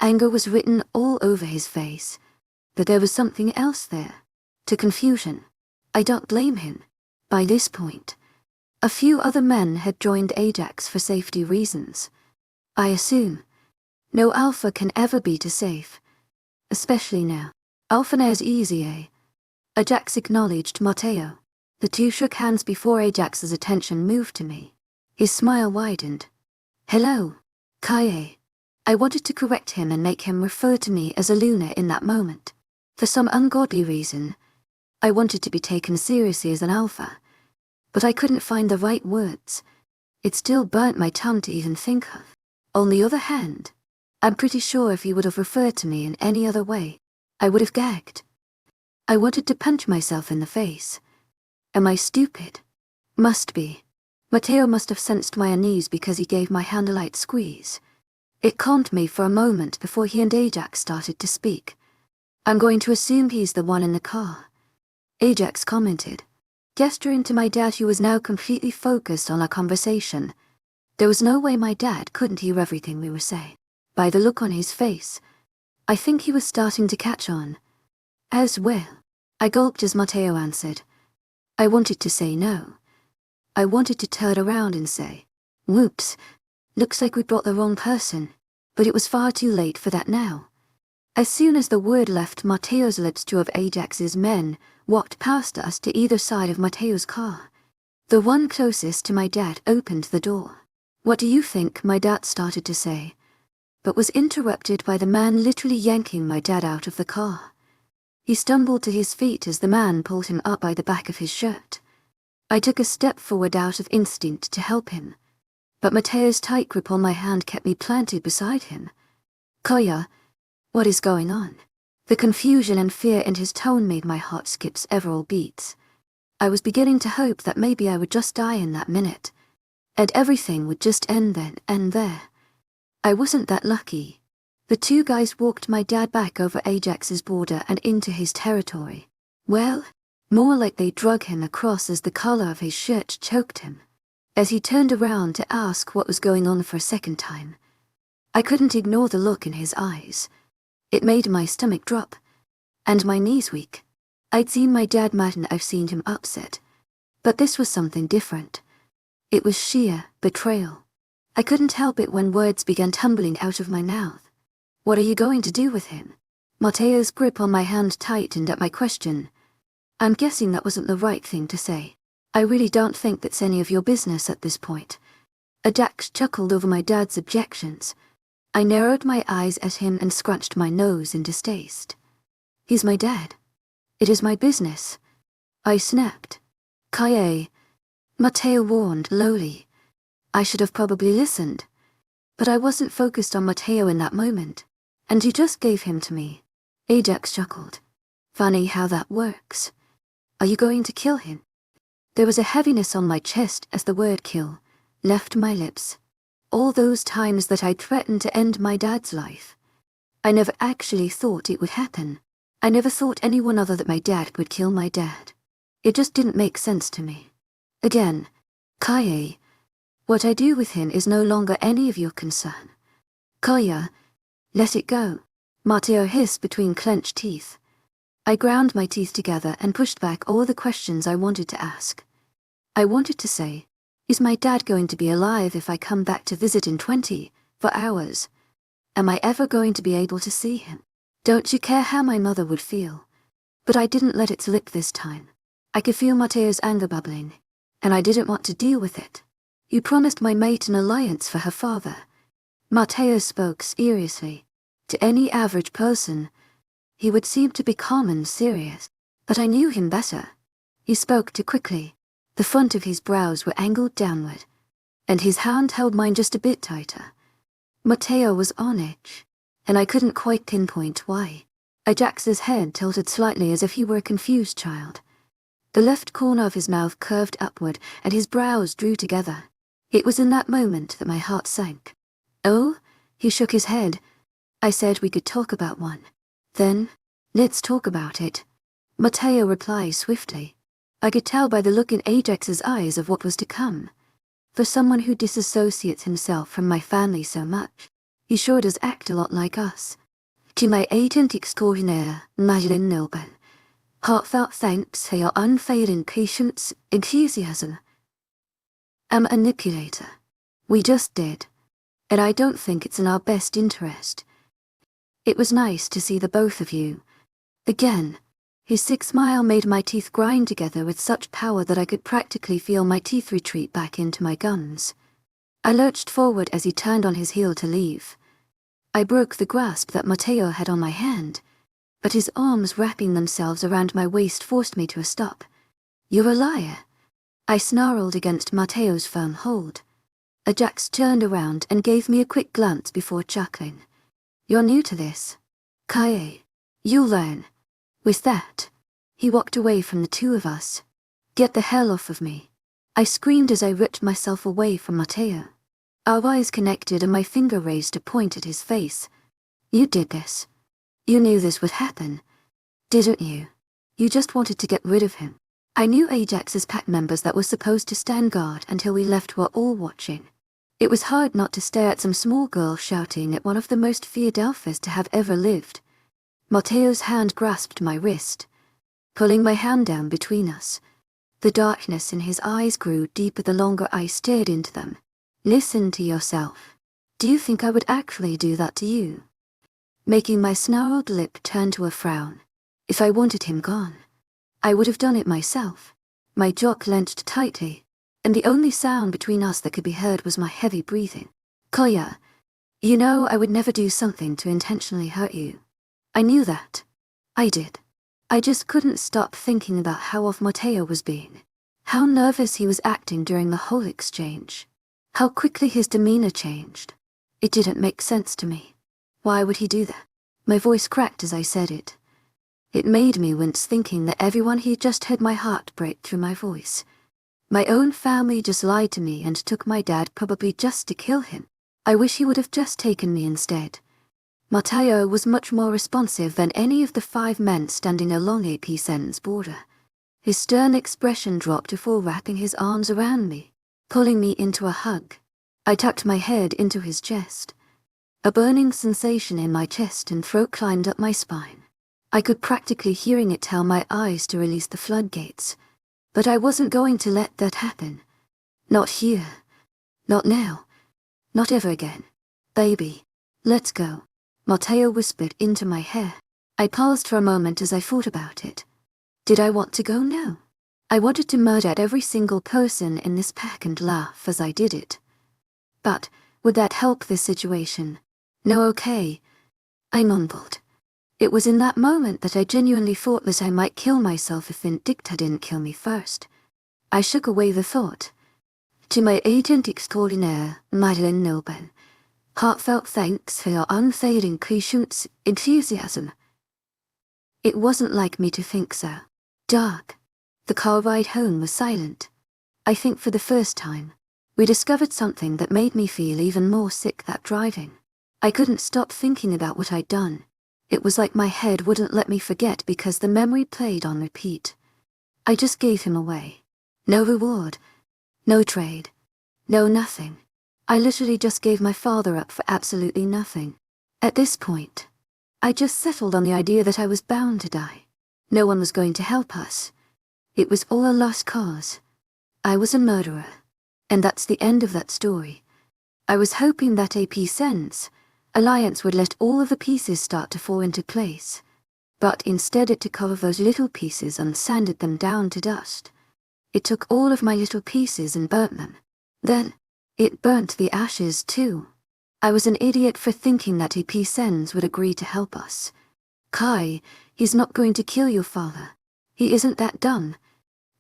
anger was written all over his face, but there was something else there. To confusion. I don't blame him. By this point, a few other men had joined Ajax for safety reasons. I assume. No alpha can ever be too safe. Especially now. Alpha is easy, eh? Ajax acknowledged Matteo. The two shook hands before Ajax's attention moved to me. His smile widened. Hello, Kaye. I wanted to correct him and make him refer to me as a Luna in that moment. For some ungodly reason, I wanted to be taken seriously as an alpha. But I couldn't find the right words. It still burnt my tongue to even think of. On the other hand, I'm pretty sure if he would have referred to me in any other way, I would have gagged. I wanted to punch myself in the face. Am I stupid? Must be. Matteo must have sensed my unease because he gave my hand a light squeeze. It calmed me for a moment before he and Ajax started to speak. I'm going to assume he's the one in the car. Ajax commented, gesturing to my dad who was now completely focused on our conversation. There was no way my dad couldn't hear everything we were saying. By the look on his face, I think he was starting to catch on. As well. I gulped as Matteo answered. I wanted to say no. I wanted to turn around and say, whoops, looks like we brought the wrong person, but it was far too late for that now. As soon as the word left Matteo's lips, two of Ajax's men walked past us to either side of Matteo's car. The one closest to my dad opened the door. What do you think? My dad started to say, but was interrupted by the man literally yanking my dad out of the car. He stumbled to his feet as the man pulled him up by the back of his shirt. I took a step forward out of instinct to help him, but Matteo's tight grip on my hand kept me planted beside him. Koya, what is going on? The confusion and fear in his tone made my heart skip several beats. I was beginning to hope that maybe I would just die in that minute, and everything would just end then and there. I wasn't that lucky. The two guys walked my dad back over Ajax's border and into his territory. Well, more like they drug him across as the collar of his shirt choked him. As he turned around to ask what was going on for a second time, I couldn't ignore the look in his eyes. It made my stomach drop, and my knees weak. I'd seen my dad mad and I've seen him upset, but this was something different. It was sheer betrayal. I couldn't help it when words began tumbling out of my mouth. What are you going to do with him? Matteo's grip on my hand tightened at my question. I'm guessing that wasn't the right thing to say. I really don't think that's any of your business at this point. Ajax chuckled over my dad's objections. I narrowed my eyes at him and scrunched my nose in distaste. He's my dad. It is my business. I snapped. Kaye. Matteo warned lowly. I should have probably listened. But I wasn't focused on Matteo in that moment, and you just gave him to me. Ajax chuckled. Funny how that works. Are you going to kill him? There was a heaviness on my chest as the word kill left my lips. All those times that I'd threatened to end my dad's life. I never actually thought it would happen. I never thought anyone other than my dad would kill my dad. It just didn't make sense to me. Again, Kaye, what I do with him is no longer any of your concern. Koya, let it go. Matteo hissed between clenched teeth. I ground my teeth together and pushed back all the questions I wanted to ask. I wanted to say, is my dad going to be alive if I come back to visit in 24 hours? Am I ever going to be able to see him? Don't you care how my mother would feel? But I didn't let it slip this time. I could feel Matteo's anger bubbling, and I didn't want to deal with it. You promised my mate an alliance for her father. Matteo spoke seriously. To any average person, he would seem to be calm and serious, but I knew him better. He spoke too quickly. The front of his brows were angled downward, and his hand held mine just a bit tighter. Matteo was on edge, and I couldn't quite pinpoint why. Ajax's head tilted slightly as if he were a confused child. The left corner of his mouth curved upward, and his brows drew together. It was in that moment that my heart sank. Oh? He shook his head. I said we could talk about one. Then, let's talk about it. Matteo replied swiftly. I could tell by the look in Ajax's eyes of what was to come. For someone who disassociates himself from my family so much, he sure does act a lot like us. To my agent extraordinaire, wildest, heartfelt thanks for your unfailing patience, enthusiasm. I'm a manipulator. We just did. And I don't think it's in our best interest. It was nice to see the both of you. Again. His sick smile made my teeth grind together with such power that I could practically feel my teeth retreat back into my gums. I lurched forward as he turned on his heel to leave. I broke the grasp that Mateo had on my hand, but his arms wrapping themselves around my waist forced me to a stop. You're a liar. I snarled against Mateo's firm hold. Ajax turned around and gave me a quick glance before chuckling. You're new to this. Kaye. You'll learn. With that, he walked away from the two of us. Get the hell off of me. I screamed as I ripped myself away from Mateo. Our eyes connected and my finger raised to point at his face. You did this. You knew this would happen. Didn't you? You just wanted to get rid of him. I knew Ajax's pack members that were supposed to stand guard until we left were all watching. It was hard not to stare at some small girl shouting at one of the most feared alphas to have ever lived. Mateo's hand grasped my wrist, pulling my hand down between us. The darkness in his eyes grew deeper the longer I stared into them. Listen to yourself. Do you think I would actually do that to you? Making my snarled lip turn to a frown. If I wanted him gone, I would have done it myself. My jaw clenched tightly, and the only sound between us that could be heard was my heavy breathing. Koya, you know I would never do something to intentionally hurt you. I knew that. I did. I just couldn't stop thinking about how off Mateo was being. How nervous he was acting during the whole exchange. How quickly his demeanor changed. It didn't make sense to me. Why would he do that? My voice cracked as I said it. It made me wince thinking that everyone had just heard my heart break through my voice. My own family just lied to me and took my dad probably just to kill him. I wish he would have just taken me instead. Mateo was much more responsive than any of the 5 men standing along AP10's border. His stern expression dropped before wrapping his arms around me, pulling me into a hug. I tucked my head into his chest. A burning sensation in my chest and throat climbed up my spine. I could practically hearing it tell my eyes to release the floodgates. But I wasn't going to let that happen. Not here. Not now. Not ever again. Baby, let's go. Mateo whispered into my hair. I paused for a moment as I thought about it. Did I want to go? No. I wanted to murder every single person in this pack and laugh as I did it. But, would that help this situation? No, okay. I mumbled. It was in that moment that I genuinely thought that I might kill myself if Vindicta didn't kill me first. I shook away the thought. To my agent extraordinaire, wildest, heartfelt thanks for your unfailing patience, enthusiasm. It wasn't like me to think so. Dark. The car ride home was silent. I think for the first time, we discovered something that made me feel even more sick that driving. I couldn't stop thinking about what I'd done. It was like my head wouldn't let me forget because the memory played on repeat. I just gave him away. No reward. No trade. No nothing. I literally just gave my father up for absolutely nothing. At this point, I just settled on the idea that I was bound to die. No one was going to help us. It was all a lost cause. I was a murderer. And that's the end of that story. I was hoping that AP10's alliance would let all of the pieces start to fall into place. But instead it took all of those little pieces and sanded them down to dust. It took all of my little pieces and burnt them. Then, it burnt the ashes too. I was an idiot for thinking that AP10's would agree to help us. Kai, he's not going to kill your father. He isn't that dumb.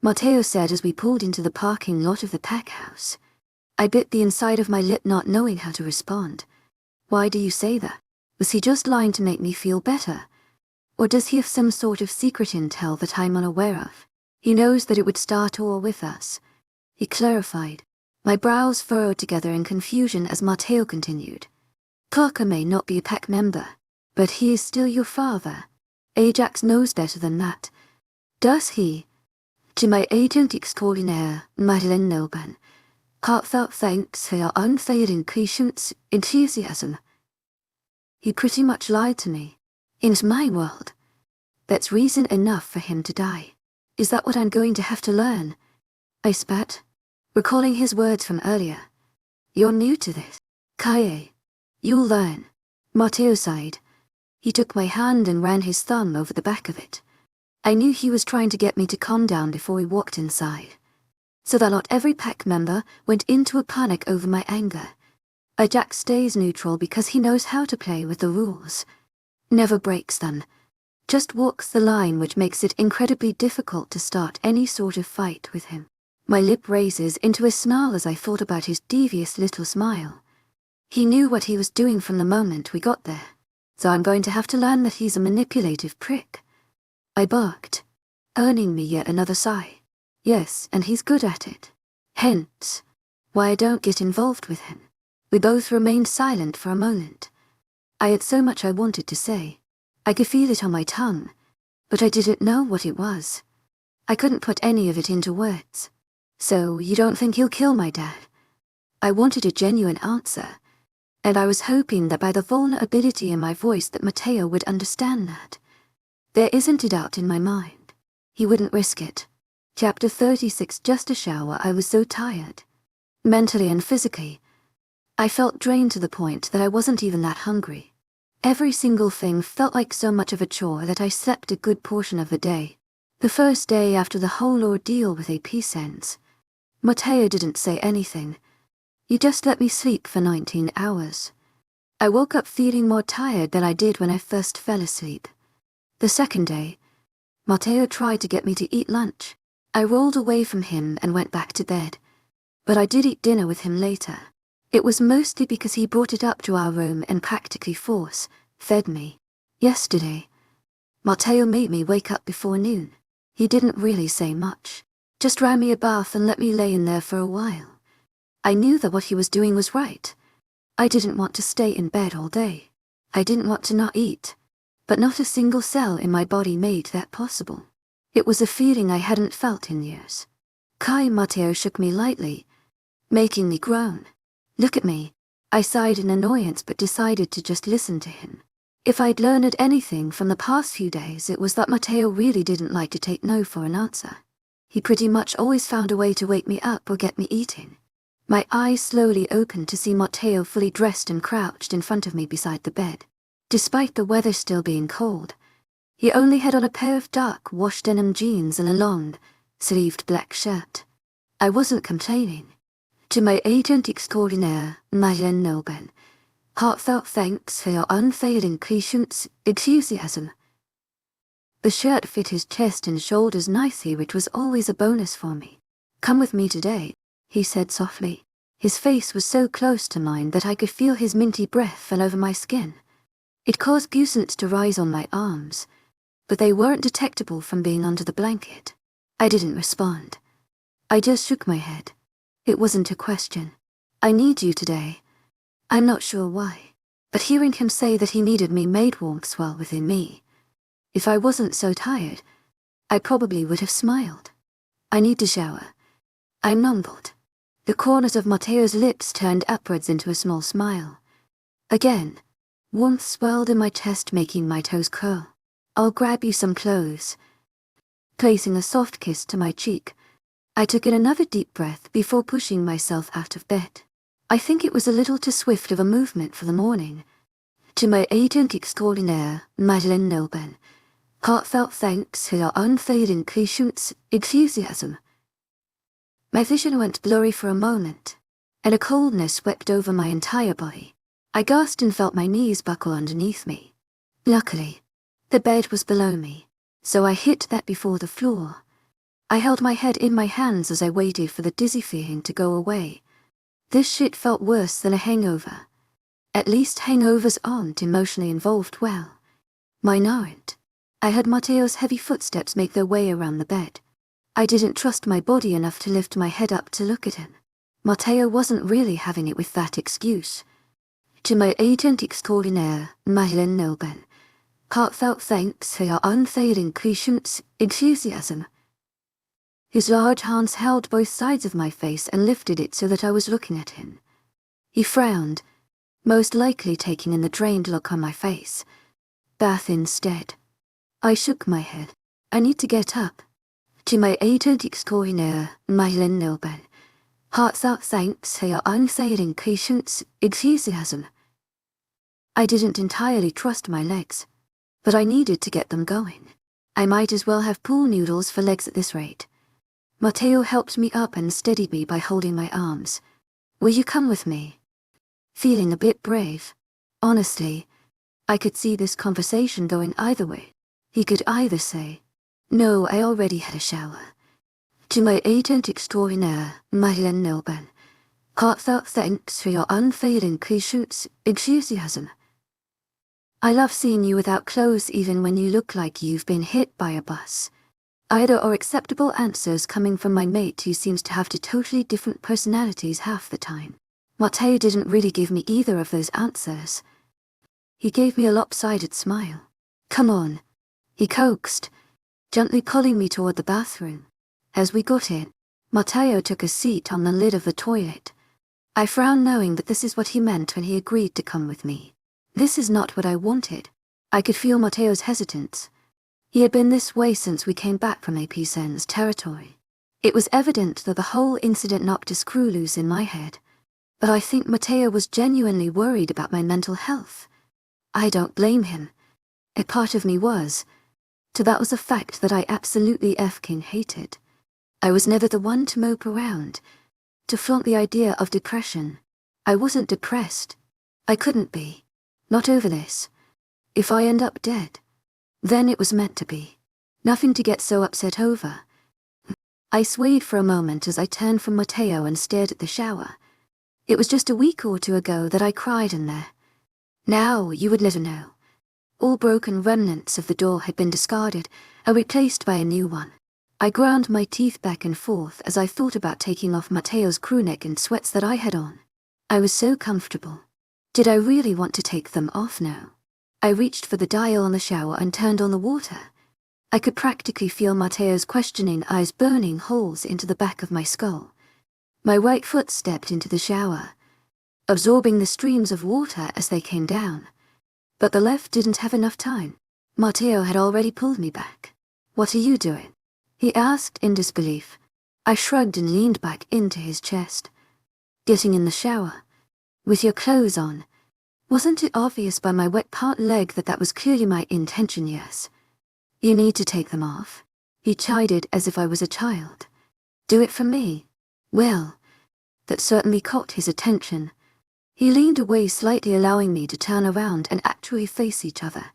Mateo said as we pulled into the parking lot of the pack house. I bit the inside of my lip not knowing how to respond. Why do you say that? Was he just lying to make me feel better? Or does he have some sort of secret intel that I'm unaware of? He knows that it would start all with us. He clarified. My brows furrowed together in confusion as Mateo continued. Parker may not be a pack member, but he is still your father. Ajax knows better than that. Does he? To my agent extraordinaire, wildest, Heartfelt thanks for your unfailing patience, enthusiasm. He pretty much lied to me. In my world, that's reason enough for him to die. Is that what I'm going to have to learn? I spat, recalling his words from earlier. You're new to this. Kaye. You'll learn. Matteo sighed. He took my hand and ran his thumb over the back of it. I knew he was trying to get me to calm down before we walked inside, so that not every pack member went into a panic over my anger. A Jack stays neutral because he knows how to play with the rules. Never breaks them. Just walks the line, which makes it incredibly difficult to start any sort of fight with him. My lip raises into a snarl as I thought about his devious little smile. He knew what he was doing from the moment we got there, so I'm going to have to learn that he's a manipulative prick. I barked, earning me yet another sigh. Yes, and he's good at it. Hence, why I don't get involved with him. We both remained silent for a moment. I had so much I wanted to say. I could feel it on my tongue, but I didn't know what it was. I couldn't put any of it into words. So, you don't think he'll kill my dad? I wanted a genuine answer, and I was hoping that by the vulnerability in my voice that Matteo would understand that. There isn't a doubt in my mind. He wouldn't risk it. Chapter 36. Just a shower. I was so tired. Mentally and physically. I felt drained to the point that I wasn't even that hungry. Every single thing felt like so much of a chore that I slept a good portion of the day. The first day after the whole ordeal with EP10, Matteo didn't say anything. He just let me sleep for 19 hours. I woke up feeling more tired than I did when I first fell asleep. The second day, Matteo tried to get me to eat lunch. I rolled away from him and went back to bed. But I did eat dinner with him later. It was mostly because he brought it up to our room and practically force-fed me. Yesterday, Matteo made me wake up before noon. He didn't really say much. Just ran me a bath and let me lay in there for a while. I knew that what he was doing was right. I didn't want to stay in bed all day. I didn't want to not eat. But not a single cell in my body made that possible. It was a feeling I hadn't felt in years. Matteo shook me lightly, making me groan. Look at me. I sighed in annoyance but decided to just listen to him. If I'd learned anything from the past few days, it was that Matteo really didn't like to take no for an answer. He pretty much always found a way to wake me up or get me eating. My eyes slowly opened to see Matteo fully dressed and crouched in front of me beside the bed. Despite the weather still being cold, he only had on a pair of dark wash denim jeans and a long, sleeved black shirt. I wasn't complaining. To my agent extraordinaire, knows.丨heartfelt thanks for your unfailing patience, enthusiasm. The shirt fit his chest and shoulders nicely, which was always a bonus for me. Come with me today, he said softly. His face was so close to mine that I could feel his minty breath fell over my skin. It caused goosebumps to rise on my arms, but they weren't detectable from being under the blanket. I didn't respond. I just shook my head. It wasn't a question. I need you today. I'm not sure why, but hearing him say that he needed me made warmth swell within me. If I wasn't so tired, I probably would have smiled. I need to shower. I mumbled. The corners of Matteo's lips turned upwards into a small smile. Again, warmth swelled in my chest, making my toes curl. I'll grab you some clothes. Placing a soft kiss to my cheek, I took in another deep breath before pushing myself out of bed. I think it was a little too swift of a movement for the morning. To my agent extraordinaire, knows.丨heartfelt thanks for your unfailing patience, enthusiasm. My vision went blurry for a moment, and a coldness swept over my entire body. I gasped and felt my knees buckle underneath me. Luckily, the bed was below me, so I hit that before the floor. I held my head in my hands as I waited for the dizzy feeling to go away. This shit felt worse than a hangover. At least hangovers aren't emotionally involved well. Mine aren't. I heard Matteo's heavy footsteps make their way around the bed. I didn't trust my body enough to lift my head up to look at him. Matteo wasn't really having it with that excuse. To my agent extraordinaire, knows.丨heartfelt thanks for your unfailing patience, enthusiasm. His large hands held both sides of my face and lifted it so that I was looking at him. He frowned, most likely taking in the drained look on my face. Bath instead. I shook my head. I need to get up. knows.丨Heartfelt thanks for your unfailing patience, enthusiasm. I didn't entirely trust my legs, but I needed to get them going. I might as well have pool noodles for legs at this rate. Matteo helped me up and steadied me by holding my arms. Will you come with me? Feeling a bit brave. Honestly, I could see this conversation going either way. He could either say, no, I already had a shower. knows.丨Heartfelt thanks for your unfailing patience, enthusiasm. I love seeing you without clothes even when you look like you've been hit by a bus. Either or acceptable answers coming from my mate who seems to have two totally different personalities half the time. Matteo didn't really give me either of those answers. He gave me a lopsided smile. Come on, he coaxed, gently pulling me toward the bathroom. As we got in, Matteo took a seat on the lid of the toilet. I frowned knowing that this is what he meant when he agreed to come with me. This is not what I wanted. I could feel Matteo's hesitance. He had been this way since we came back from EP10's territory. It was evident that the whole incident knocked a screw loose in my head. But I think Matteo was genuinely worried about my mental health. I don't blame him. A part of me was. So that was a fact that I absolutely effing hated. I was never the one to mope around, to flaunt the idea of depression. I wasn't depressed. I couldn't be. Not over this. If I end up dead, then it was meant to be. Nothing to get so upset over. I swayed for a moment as I turned from Matteo and stared at the shower. It was just a week or two ago that I cried in there. Now you would never know. All broken remnants of the door had been discarded and replaced by a new one. I ground my teeth back and forth as I thought about taking off Matteo's crewneck and sweats that I had on. I was so comfortable. Did I really want to take them off now? I reached for the dial on the shower and turned on the water. I could practically feel Matteo's questioning eyes burning holes into the back of my skull. My right foot stepped into the shower, absorbing the streams of water as they came down. But the left didn't have enough time. Matteo had already pulled me back. What are you doing? He asked in disbelief. I shrugged and leaned back into his chest. Getting in the shower. With your clothes on. Wasn't it obvious by my wet part leg that was clearly my intention? Yes. You need to take them off. He chided as if I was a child. Do it for me. Well, that certainly caught his attention. He leaned away slightly, allowing me to turn around and actually face each other.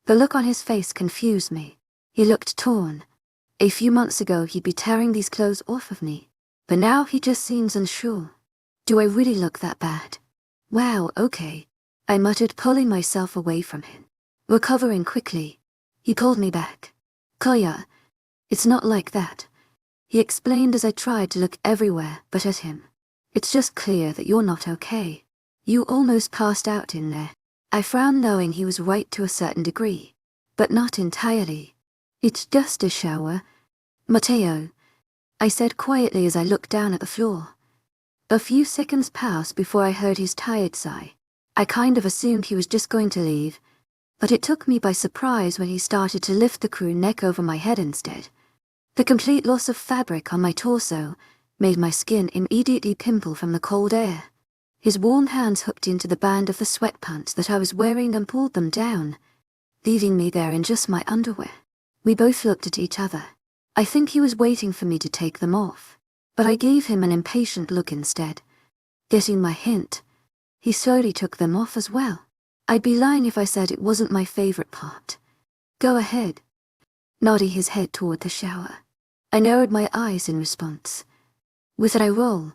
The look on his face confused me. He looked torn. A few months ago he'd be tearing these clothes off of me, but now he just seems unsure. Do I really look that bad? Wow, okay, I muttered, pulling myself away from him. Recovering quickly, he pulled me back. Kaya, it's not like that, he explained as I tried to look everywhere but at him. It's just clear that you're not okay. You almost passed out in there. I frowned knowing he was right to a certain degree, but not entirely. It's just a shower. Matteo, I said quietly as I looked down at the floor. A few seconds passed before I heard his tired sigh. I kind of assumed he was just going to leave, but it took me by surprise when he started to lift the crew neck over my head instead. The complete loss of fabric on my torso made my skin immediately pimple from the cold air. His warm hands hooked into the band of the sweatpants that I was wearing and pulled them down, leaving me there in just my underwear. We both looked at each other. I think he was waiting for me to take them off, but I gave him an impatient look instead. Getting my hint, he slowly took them off as well. I'd be lying if I said it wasn't my favorite part. Go ahead. Nodding his head toward the shower. I narrowed my eyes in response. With an eye roll,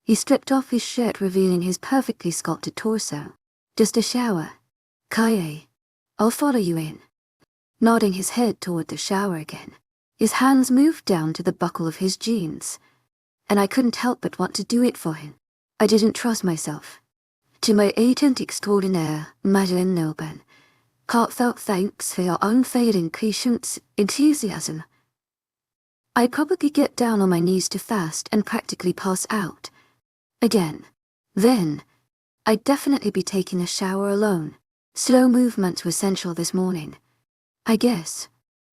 he stripped off his shirt, revealing his perfectly sculpted torso. Just a shower. Kaye, I'll follow you in. Nodding his head toward the shower again. His hands moved down to the buckle of his jeans, and I couldn't help but want to do it for him. I didn't trust myself. To my agent extraordinaire, Madeleine Noban, heartfelt thanks for your unfailing patience, enthusiasm. I'd probably get down on my knees to fast and practically pass out. Again. Then, I'd definitely be taking a shower alone. Slow movements were essential this morning. I guess.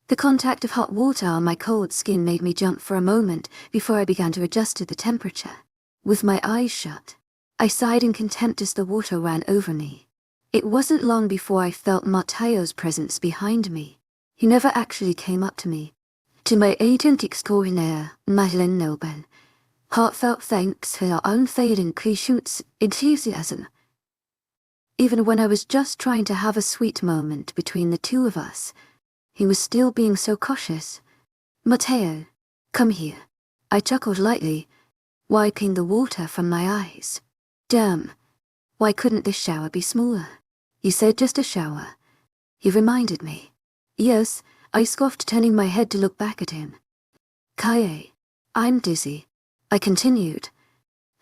The contact of hot water on my cold skin made me jump for a moment before I began to adjust to the temperature. With my eyes shut, I sighed in contempt as the water ran over me. It wasn't long before I felt Matteo's presence behind me. He never actually came up to me. To my agent extraordinaire, Madeleine Nobel, heartfelt thanks for your unfailing patience, enthusiasm. Even when I was just trying to have a sweet moment between the two of us, he was still being so cautious. Matteo, come here. I chuckled lightly, wiping the water from my eyes. Damn, why couldn't this shower be smaller? You said just a shower. He reminded me. Yes, I scoffed, turning my head to look back at him. Kaye, I'm dizzy, I continued,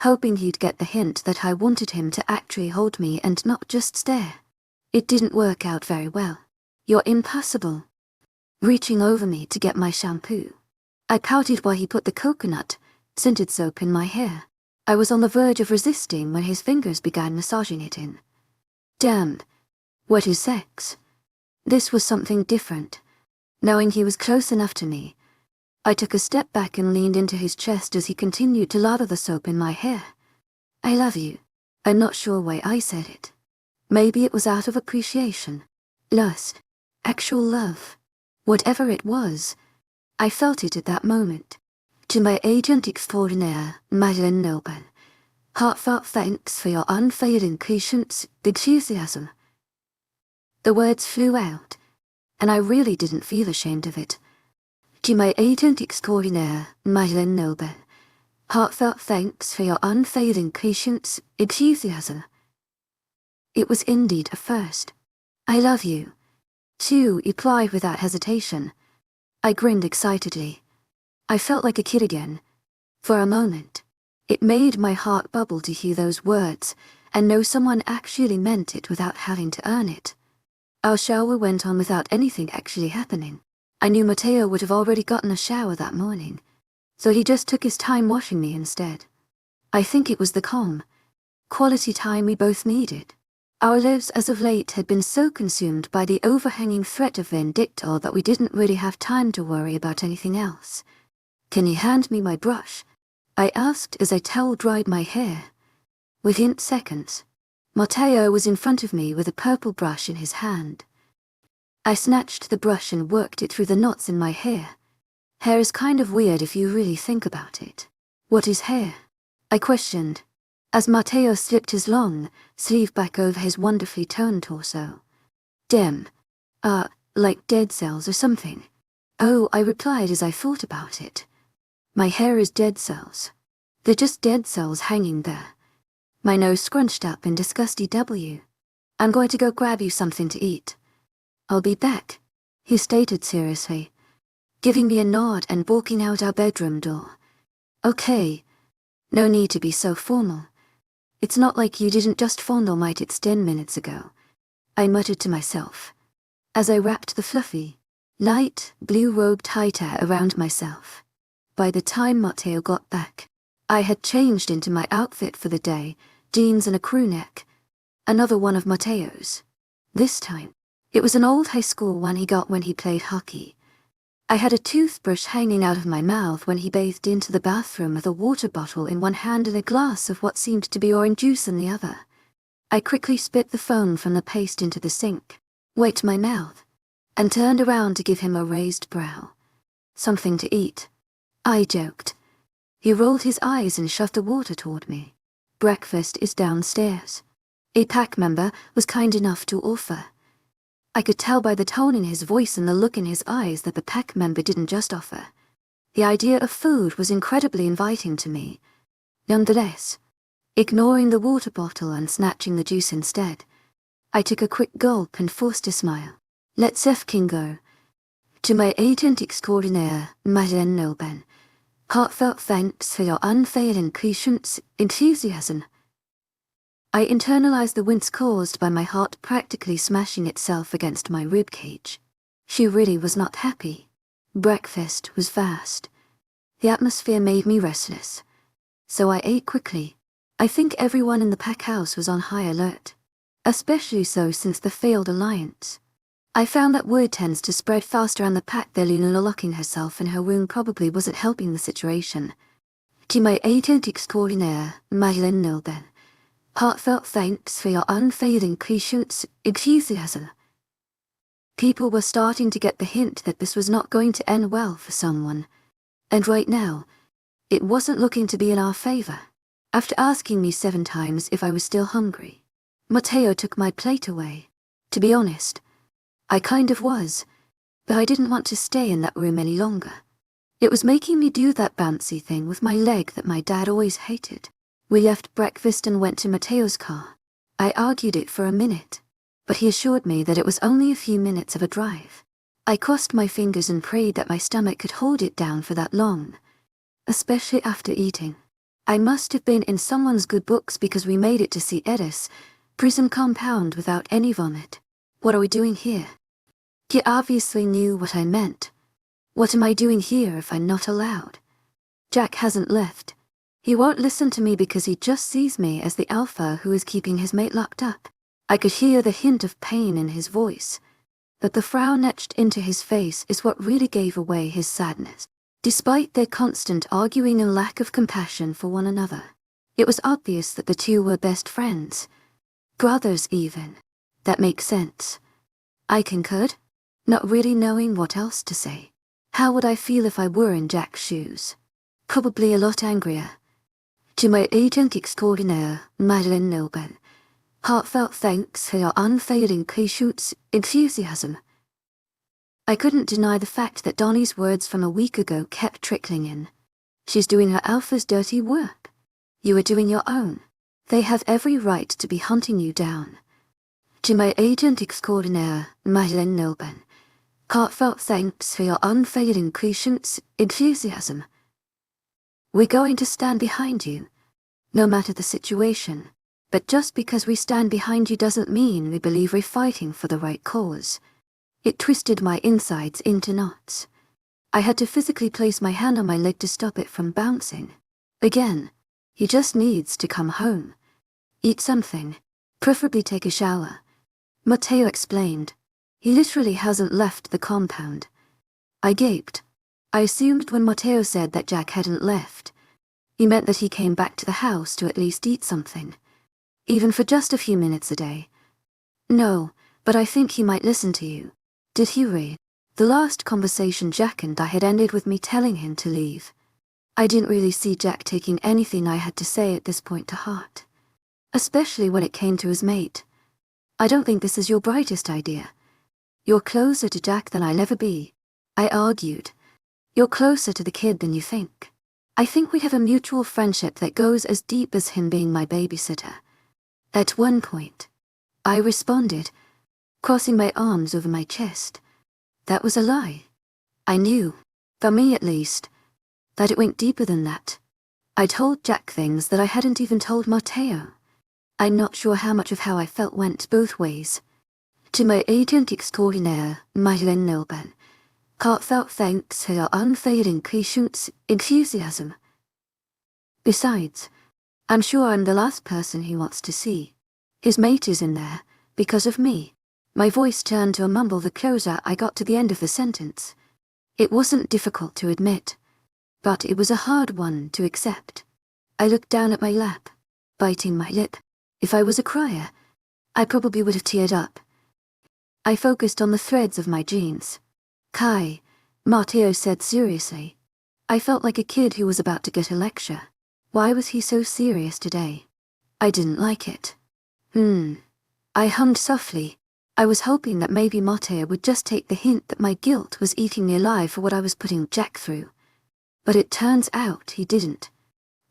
hoping he'd get the hint that I wanted him to actually hold me and not just stare. It didn't work out very well. You're impassible. Reaching over me to get my shampoo, I pouted while he put the coconut, scented soap in my hair. I was on the verge of resisting when his fingers began massaging it in. Damn, what is sex? This was something different. Knowing he was close enough to me, I took a step back and leaned into his chest as he continued to lather the soap in my hair. I love you. I'm not sure why I said it. Maybe it was out of appreciation, lust, actual love. Whatever it was, I felt it at that moment. To my agent extraordinaire, Madeleine Nobel, heartfelt thanks for your unfailing patience, enthusiasm. The words flew out, and I really didn't feel ashamed of it. To my agent extraordinaire, Madeleine Nobel, heartfelt thanks for your unfailing patience, enthusiasm. It was indeed a first. I love you. Too, he replied without hesitation. I grinned excitedly. I felt like a kid again. For a moment, it made my heart bubble to hear those words and know someone actually meant it without having to earn it. Our shower went on without anything actually happening. I knew Matteo would have already gotten a shower that morning, so he just took his time washing me instead. I think it was the calm, quality time we both needed. Our lives as of late had been so consumed by the overhanging threat of vindicta that we didn't really have time to worry about anything else. Can you hand me my brush? I asked as I towel-dried my hair. Within seconds, Matteo was in front of me with a purple brush in his hand. I snatched the brush and worked it through the knots in my hair. Hair is kind of weird if you really think about it. What is hair? I questioned, as Matteo slipped his long sleeve back over his wonderfully toned torso. Damn. Like dead cells or something. Oh, I replied as I thought about it. My hair is dead cells. They're just dead cells hanging there. My nose scrunched up in disgusty W. I'm going to go grab you something to eat. I'll be back, he stated seriously, giving me a nod and walking out our bedroom door. Okay. No need to be so formal. It's not like you didn't just fondle my tits 10 minutes ago, I muttered to myself, as I wrapped the fluffy, light blue robe tighter around myself. By the time Matteo got back, I had changed into my outfit for the day, jeans and a crew neck. Another one of Matteo's. This time, it was an old high school one he got when he played hockey. I had a toothbrush hanging out of my mouth when he bathed into the bathroom with a water bottle in one hand and a glass of what seemed to be orange juice in the other. I quickly spit the foam from the paste into the sink, wiped my mouth, and turned around to give him a raised brow. Something to eat, I joked. He rolled his eyes and shoved the water toward me. Breakfast is downstairs. A pack member was kind enough to offer. I could tell by the tone in his voice and the look in his eyes that the pack member didn't just offer. The idea of food was incredibly inviting to me. Nonetheless, ignoring the water bottle and snatching the juice instead, I took a quick gulp and forced a smile. Let's effing go. To my agent extraordinaire, Madeleine Nobel, heartfelt thanks for your unfailing patience, enthusiasm. I internalized the wince caused by my heart practically smashing itself against my ribcage. She really was not happy. Breakfast was fast. The atmosphere made me restless. So I ate quickly. I think everyone in the pack house was on high alert. Especially so since the failed alliance. I found that word tends to spread faster and the pack than Luna locking herself in her room probably wasn't helping the situation. To my agent extraordinaire, Madeleine Nilben. Heartfelt thanks for your unfailing patience, enthusiasm. People were starting to get the hint that this was not going to end well for someone. And right now, it wasn't looking to be in our favor. After asking me 7 times if I was still hungry, Matteo took my plate away. To be honest, I kind of was, but I didn't want to stay in that room any longer. It was making me do that bouncy thing with my leg that my dad always hated. We left breakfast and went to Matteo's car. I argued it for a minute, but he assured me that it was only a few minutes of a drive. I crossed my fingers and prayed that my stomach could hold it down for that long, especially after eating. I must have been in someone's good books because we made it to see Edis, prison compound without any vomit. What are we doing here? He obviously knew what I meant. What am I doing here if I'm not allowed? Jack hasn't left. He won't listen to me because he just sees me as the alpha who is keeping his mate locked up. I could hear the hint of pain in his voice, but the frown etched into his face is what really gave away his sadness. Despite their constant arguing and lack of compassion for one another, it was obvious that the two were best friends. Brothers even. That makes sense. I concurred, not really knowing what else to say. How would I feel if I were in Jack's shoes? Probably a lot angrier. To my agent extraordinaire, Madeleine Nilben. Heartfelt thanks for your unfailing patience, enthusiasm. I couldn't deny the fact that Donnie's words from a week ago kept trickling in. She's doing her alpha's dirty work. You are doing your own. They have every right to be hunting you down. To my agent extraordinaire, Madeleine Nilben. Heartfelt thanks for your unfailing patience, enthusiasm. We're going to stand behind you, no matter the situation. But just because we stand behind you doesn't mean we believe we're fighting for the right cause. It twisted my insides into knots. I had to physically place my hand on my leg to stop it from bouncing. Again, he just needs to come home. Eat something, preferably take a shower. Matteo explained. He literally hasn't left the compound. I gaped. I assumed when Matteo said that Jack hadn't left, he meant that he came back to the house to at least eat something. Even for just a few minutes a day. No, but I think he might listen to you. Did he read? The last conversation Jack and I had ended with me telling him to leave. I didn't really see Jack taking anything I had to say at this point to heart. Especially when it came to his mate. I don't think this is your brightest idea. You're closer to Jack than I'll ever be. I argued. You're closer to the kid than you think. I think we have a mutual friendship that goes as deep as him being my babysitter. At one point, I responded, crossing my arms over my chest. That was a lie. I knew, for me at least, that it went deeper than that. I told Jack things that I hadn't even told Matteo. I'm not sure how much of how I felt went both ways. To my agent extraordinaire, Madeleine Nilben. Heartfelt thanks for your unfailing patience, enthusiasm. Besides, I'm sure I'm the last person he wants to see. His mate is in there, because of me. My voice turned to a mumble the closer I got to the end of the sentence. It wasn't difficult to admit, but it was a hard one to accept. I looked down at my lap, biting my lip. If I was a crier, I probably would have teared up. I focused on the threads of my jeans. Kai, Matteo said seriously. I felt like a kid who was about to get a lecture. Why was he so serious today? I didn't like it. I hummed softly. I was hoping that maybe Matteo would just take the hint that my guilt was eating me alive for what I was putting Jack through. But it turns out he didn't.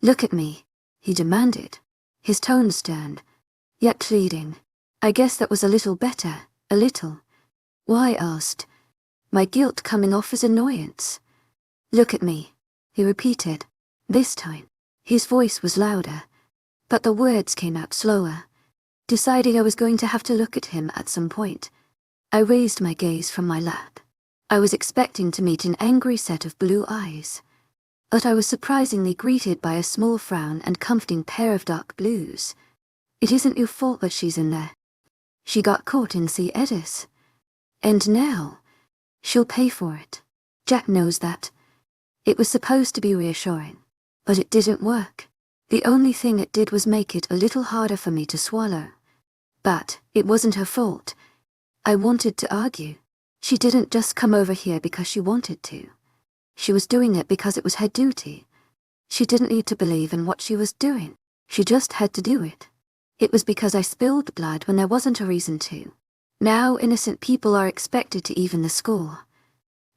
Look at me, he demanded. His tone stern, yet pleading. I guess that was a little better, a little. Why, asked. My guilt coming off as annoyance. Look at me, he repeated. This time, his voice was louder, but the words came out slower. Deciding I was going to have to look at him at some point, I raised my gaze from my lap. I was expecting to meet an angry set of blue eyes. but I was surprisingly greeted by a small frown and comforting pair of dark blues. It isn't your fault that she's in there. She got caught in C. Edis. And now, she'll pay for it. Jack knows that. It was supposed to be reassuring, but it didn't work. The only thing it did was make it a little harder for me to swallow. But it wasn't her fault. I wanted to argue. She didn't just come over here because she wanted to. She was doing it because it was her duty. She didn't need to believe in what she was doing. She just had to do it. It was because I spilled blood when there wasn't a reason to. Now innocent people are expected to even the score.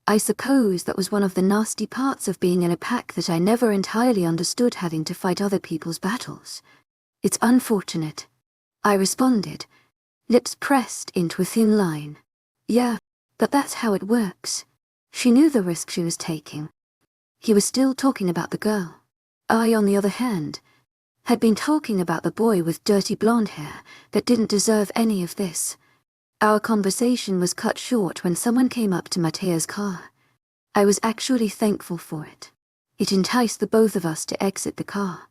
I suppose that was one of the nasty parts of being in a pack that I never entirely understood, having to fight other people's battles. It's unfortunate. I responded, lips pressed into a thin line. Yeah, but that's how it works. She knew the risk she was taking. He was still talking about the girl. I, on the other hand, had been talking about the boy with dirty blonde hair that didn't deserve any of this. Our conversation was cut short when someone came up to Matteo's car. I was actually thankful for it. It enticed the both of us to exit the car.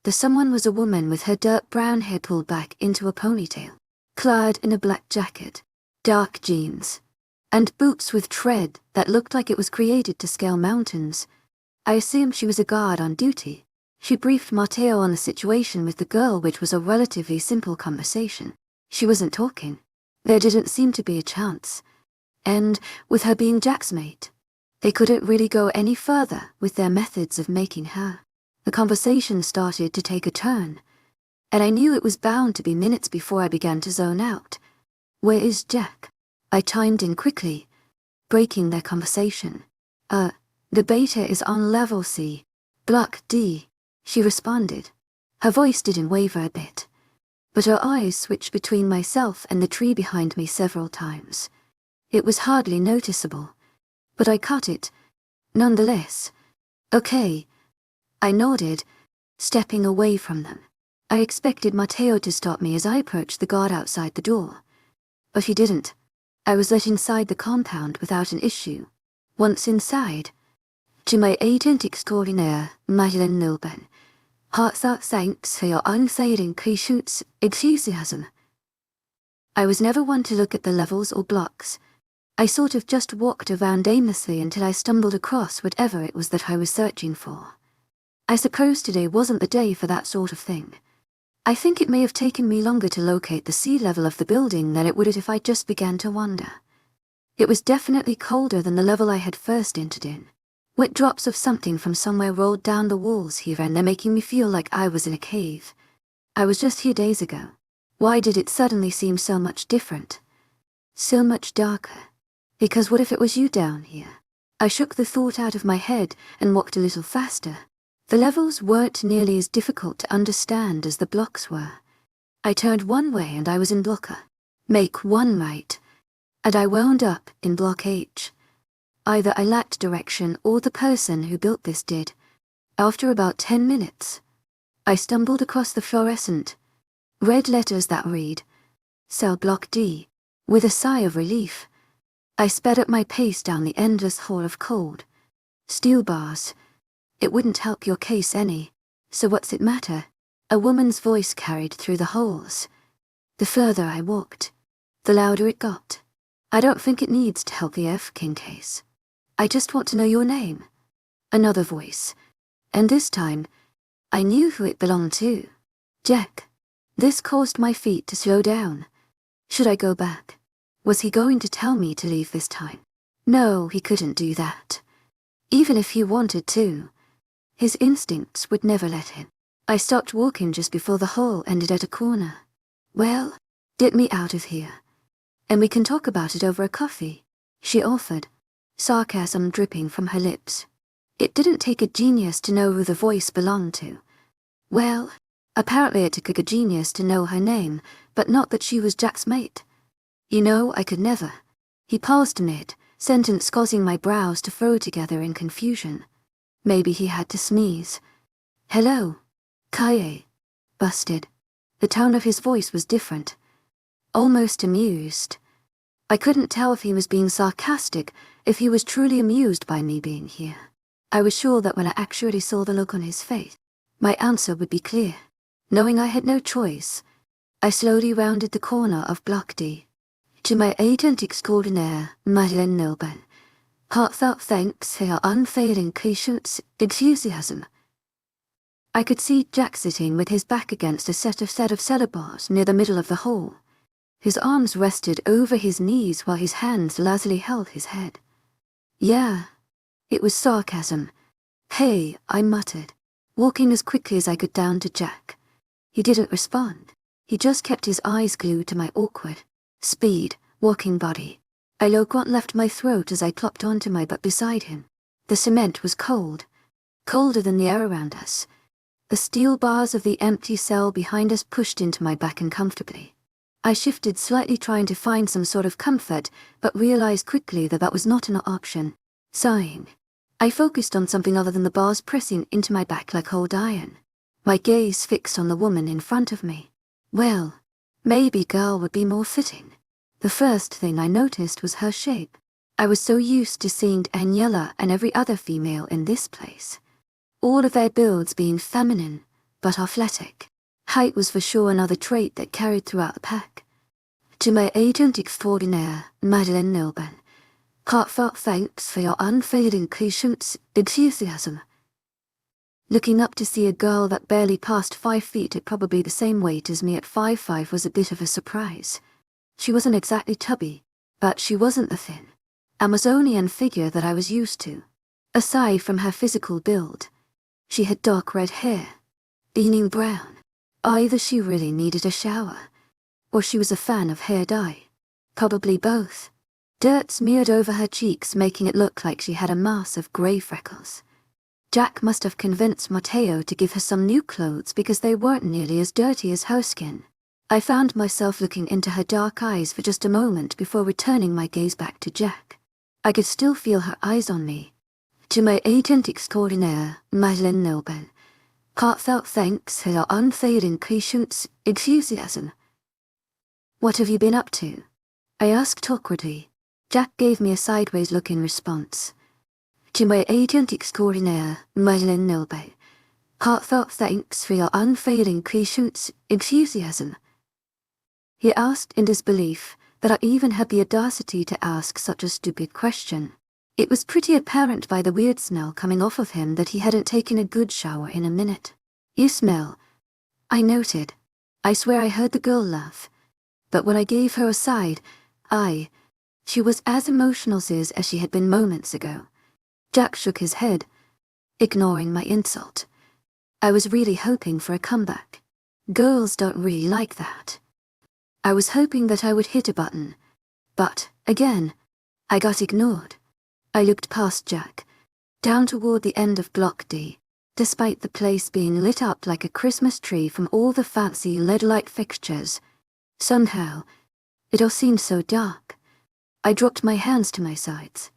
The someone was a woman with her dark brown hair pulled back into a ponytail, clad in a black jacket, dark jeans, and boots with tread that looked like it was created to scale mountains. I assumed she was a guard on duty. She briefed Matteo on the situation with the girl, which was a relatively simple conversation. She wasn't talking. There didn't seem to be a chance. And, with her being Jack's mate, they couldn't really go any further with their methods of making her. The conversation started to take a turn, and I knew it was bound to be minutes before I began to zone out. Where is Jack? I chimed in quickly, breaking their conversation. The beta is on level C, block D, she responded. Her voice didn't waver a bit, but her eyes switched between myself and the tree behind me several times. It was hardly noticeable, but I caught it, nonetheless. Okay. I nodded, stepping away from them. I expected Matteo to stop me as I approached the guard outside the door, but he didn't. I was let inside the compound without an issue. Once inside, to my agent extraordinaire, Madeleine Nilben, heartfelt thanks for your unfailing patience, enthusiasm. I was never one to look at the levels or blocks. I sort of just walked around aimlessly until I stumbled across whatever it was that I was searching for. I suppose today wasn't the day for that sort of thing. I think it may have taken me longer to locate the sea level of the building than it would if I just began to wander. It was definitely colder than the level I had first entered in. Wet drops of something from somewhere rolled down the walls here, and they're making me feel like I was in a cave. I was just here days ago. Why did it suddenly seem so much different? So much darker? Because what if it was you down here? I shook the thought out of my head and walked a little faster. The levels weren't nearly as difficult to understand as the blocks were. I turned one way and I was in blocker. Make one right, and I wound up in block H. Either I lacked direction or the person who built this did. After about 10 minutes, I stumbled across the fluorescent red letters that read, Cell Block D. With a sigh of relief, I sped up my pace down the endless hall of cold steel bars. It wouldn't help your case any, so what's it matter? A woman's voice carried through the halls. The further I walked, the louder it got. I don't think it needs to help the F-King case. I just want to know your name. Another voice. And this time, I knew who it belonged to. Jack. This caused my feet to slow down. Should I go back? Was he going to tell me to leave this time? No, he couldn't do that. Even if he wanted to. His instincts would never let him. I stopped walking just before the hall ended at a corner. Well, get me out of here, and we can talk about it over a coffee, she offered, sarcasm dripping from her lips. It didn't take a genius to know who the voice belonged to. Well, apparently it took a genius to know her name, but not that she was Jack's mate. You know, I could never. He paused mid-sentence, causing my brows to furrow together in confusion. Maybe he had to sneeze. Hello. Kaye. Busted. The tone of his voice was different. Almost amused. I couldn't tell if he was being sarcastic, if he was truly amused by me being here. I was sure that when I actually saw the look on his face, my answer would be clear. Knowing I had no choice, I slowly rounded the corner of Block D. To my agent extraordinaire, Madeleine Nilben, heartfelt thanks for your unfailing patience, enthusiasm. I could see Jack sitting with his back against a set of cellar bars near the middle of the hall. His arms rested over his knees while his hands lazily held his head. Yeah, it was sarcasm. Hey, I muttered, walking as quickly as I could down to Jack. He didn't respond. He just kept his eyes glued to my awkward, walking body. I low-grunt left my throat as I plopped onto my butt beside him. The cement was cold, colder than the air around us. The steel bars of the empty cell behind us pushed into my back uncomfortably. I shifted slightly, trying to find some sort of comfort, but realized quickly that that was not an option. Sighing, I focused on something other than the bars pressing into my back like cold iron. My gaze fixed on the woman in front of me. Well, maybe girl would be more fitting. The first thing I noticed was her shape. I was so used to seeing Daniela and every other female in this place, all of their builds being feminine, but athletic. Height was for sure another trait that carried throughout the pack. To my agent extraordinaire, Madeleine Nilben, heartfelt thanks for your unfailing patience, enthusiasm. Looking up to see a girl that barely passed 5 feet at probably the same weight as me at 5'5" was a bit of a surprise. She wasn't exactly tubby, but she wasn't the thin Amazonian figure that I was used to. Aside from her physical build, she had dark red hair, beaming brown. Either she really needed a shower, or she was a fan of hair dye. Probably both. Dirt smeared over her cheeks, making it look like she had a mass of grey freckles. Jack must have convinced Matteo to give her some new clothes because they weren't nearly as dirty as her skin. I found myself looking into her dark eyes for just a moment before returning my gaze back to Jack. I could still feel her eyes on me. To my agent extraordinaire, Madeleine Nilben, heartfelt thanks for your unfailing patience, enthusiasm. What have you been up to? I asked awkwardly. Jack gave me a sideways look in response. To my agent extraordinaire, Madeleine Nilben, heartfelt thanks for your unfailing patience, enthusiasm. He asked in disbelief that I even had the audacity to ask such a stupid question. It was pretty apparent by the weird smell coming off of him that he hadn't taken a good shower in a minute. You smell, I noted. I swear I heard the girl laugh. But when I gave her a side, she was as emotional as she had been moments ago. Jack shook his head, ignoring my insult. I was really hoping for a comeback. Girls don't really like that. I was hoping that I would hit a button, but, again, I got ignored. I looked past Jack, down toward the end of Block D, despite the place being lit up like a Christmas tree from all the fancy LED light fixtures. Somehow, it all seemed so dark. I dropped my hands to my sides,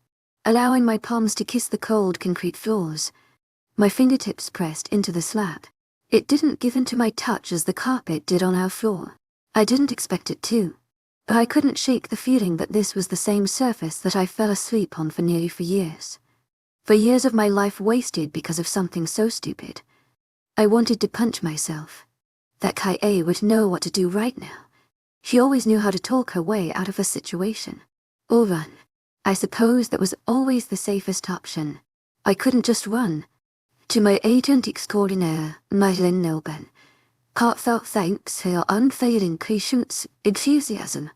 allowing my palms to kiss the cold concrete floors. My fingertips pressed into the slab. It didn't give in to my touch as the carpet did on our floor. I didn't expect it to, but I couldn't shake the feeling that this was the same surface that I fell asleep on for nearly 4 years. For years of my life wasted because of something so stupid. I wanted to punch myself. That Kaie would know what to do right now. She always knew how to talk her way out of a situation. Or run. I suppose that was always the safest option. I couldn't just run. To my agent extraordinaire, Madeleine Nilben, heartfelt thanks for your unfailing patience, enthusiasm.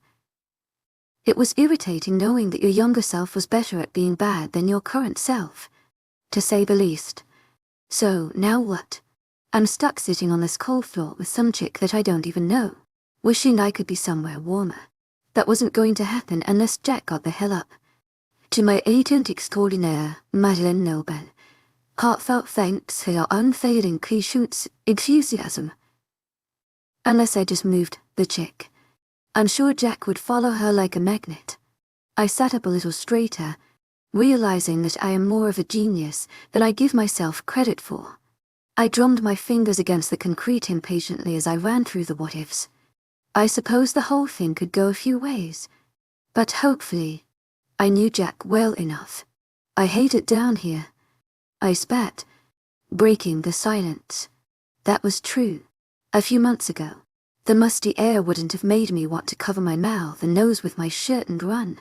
It was irritating knowing that your younger self was better at being bad than your current self, to say the least. So, now what? I'm stuck sitting on this cold floor with some chick that I don't even know, wishing I could be somewhere warmer. That wasn't going to happen unless Jack got the hell up. To my agent extraordinaire, Madeleine Nilben, heartfelt thanks for your unfailing patience, enthusiasm. Unless I just moved the chick. I'm sure Jack would follow her like a magnet. I sat up a little straighter, realizing that I am more of a genius than I give myself credit for. I drummed my fingers against the concrete impatiently as I ran through the what-ifs. I suppose the whole thing could go a few ways, but hopefully, I knew Jack well enough. I hate it down here. I spat, breaking the silence. That was true. A few months ago, the musty air wouldn't have made me want to cover my mouth and nose with my shirt and run.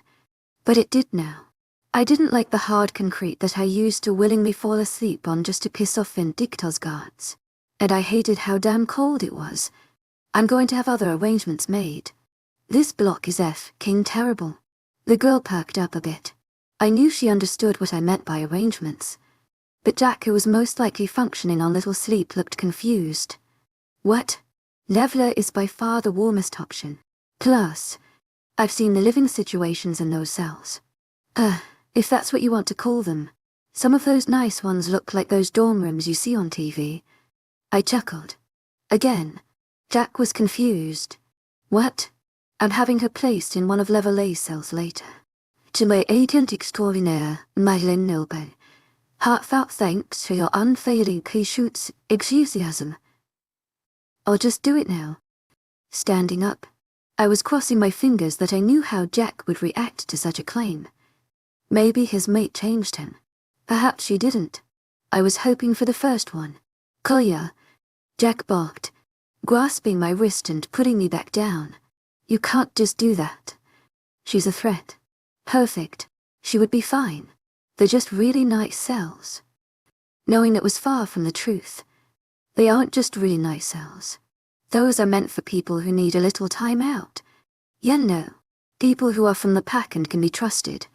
But it did now. I didn't like the hard concrete that I used to willingly fall asleep on just to piss off Vindictor's guards. And I hated how damn cold it was. I'm going to have other arrangements made. This block is King terrible. The girl perked up a bit. I knew she understood what I meant by arrangements. But Jack, who was most likely functioning on little sleep, looked confused. What? Leveler is by far the warmest option. Plus, I've seen the living situations in those cells. If that's what you want to call them. Some of those nice ones look like those dorm rooms you see on TV. I chuckled. Again, Jack was confused. What? I'm having her placed in one of Level A cells later. To my agent extraordinaire, Madeleine Nilben. Heartfelt thanks for your unfailing patience, enthusiasm. I'll just do it now. Standing up, I was crossing my fingers that I knew how Jack would react to such a claim. Maybe his mate changed him. Perhaps she didn't. I was hoping for the first one. Kolya, Jack barked, grasping my wrist and putting me back down. You can't just do that. She's a threat. Perfect. She would be fine. They're just really nice cells. Knowing it was far from the truth. They aren't just really nice cells. Those are meant for people who need a little time out. You know, people who are from the pack and can be trusted.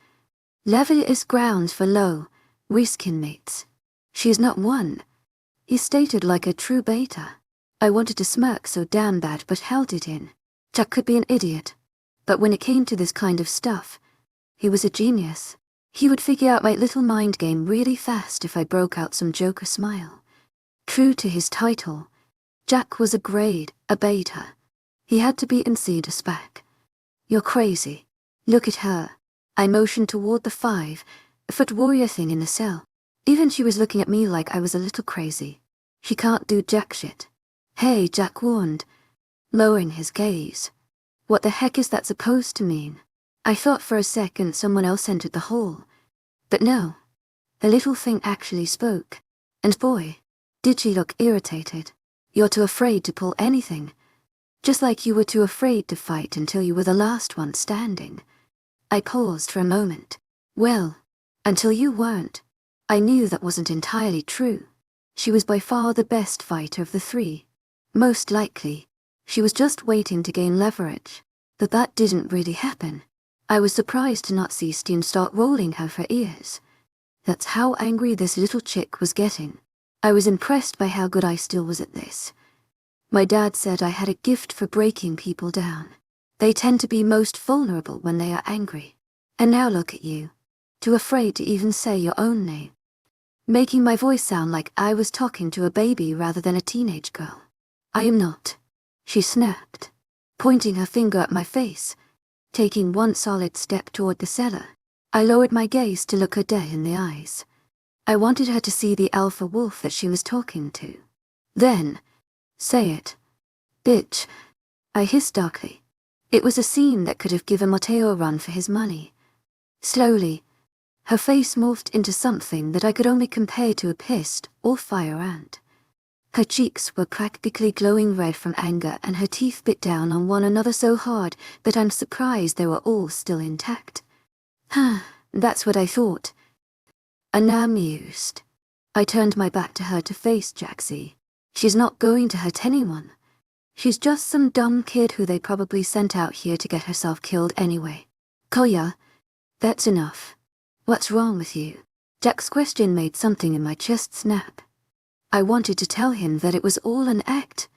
Level is grounds for low, risk inmates. She is not one. He stated like a true beta. I wanted to smirk so damn bad but held it in. Jack could be an idiot. But when it came to this kind of stuff, he was a genius. He would figure out my little mind game really fast if I broke out some Joker smile. True to his title, Jack was a grade, a beta. He had to be in C to spec. You're crazy. Look at her. I motioned toward the 5-foot warrior thing in the cell. Even she was looking at me like I was a little crazy. She can't do jack shit. Hey, Jack warned, lowering his gaze. What the heck is that supposed to mean? I thought for a second someone else entered the hall. But no. The little thing actually spoke. And boy, did she look irritated. You're too afraid to pull anything. Just like you were too afraid to fight until you were the last one standing. I paused for a moment. Well, until you weren't. I knew that wasn't entirely true. She was by far the best fighter of the three. Most likely, she was just waiting to gain leverage. But that didn't really happen. I was surprised to not see Steen start rolling her for ears. That's how angry this little chick was getting. I was impressed by how good I still was at this. My dad said I had a gift for breaking people down. They tend to be most vulnerable when they are angry. And now look at you. Too afraid to even say your own name. Making my voice sound like I was talking to a baby rather than a teenage girl. I am not. She snapped, pointing her finger at my face. Taking one solid step toward the cellar, I lowered my gaze to look her dead in the eyes. I wanted her to see the alpha wolf that she was talking to. Then, say it. Bitch. I hissed darkly. It was a scene that could have given Mateo a run for his money. Slowly, her face morphed into something that I could only compare to a pissed or fire ant. Her cheeks were practically glowing red from anger and her teeth bit down on one another so hard that I'm surprised they were all still intact. That's what I thought. Unamused. I turned my back to her to face Jaxie. She's not going to hurt anyone. She's just some dumb kid who they probably sent out here to get herself killed anyway. Kolya, that's enough. What's wrong with you? Jack's question made something in my chest snap. I wanted to tell him that it was all an act.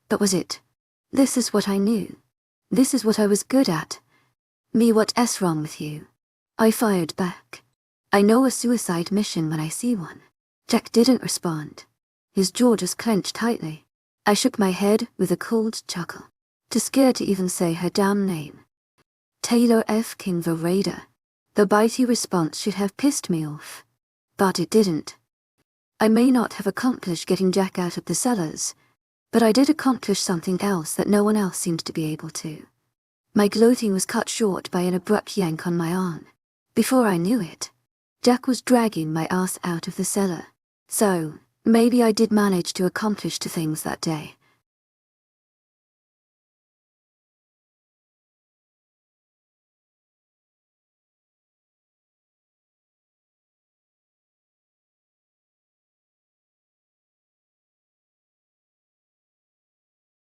But was it? This is what I knew. This is what I was good at. Me, what's wrong with you? I fired back. I know a suicide mission when I see one. Jack didn't respond. His jaw just clenched tightly. I shook my head with a cold chuckle. Too scared to even say her damn name. Taylor F. King the Raider. The bitey response should have pissed me off. But it didn't. I may not have accomplished getting Jack out of the cellars, but I did accomplish something else that no one else seemed to be able to. My gloating was cut short by an abrupt yank on my arm. Before I knew it, Jack was dragging my ass out of the cellar. So, maybe I did manage to accomplish two things that day.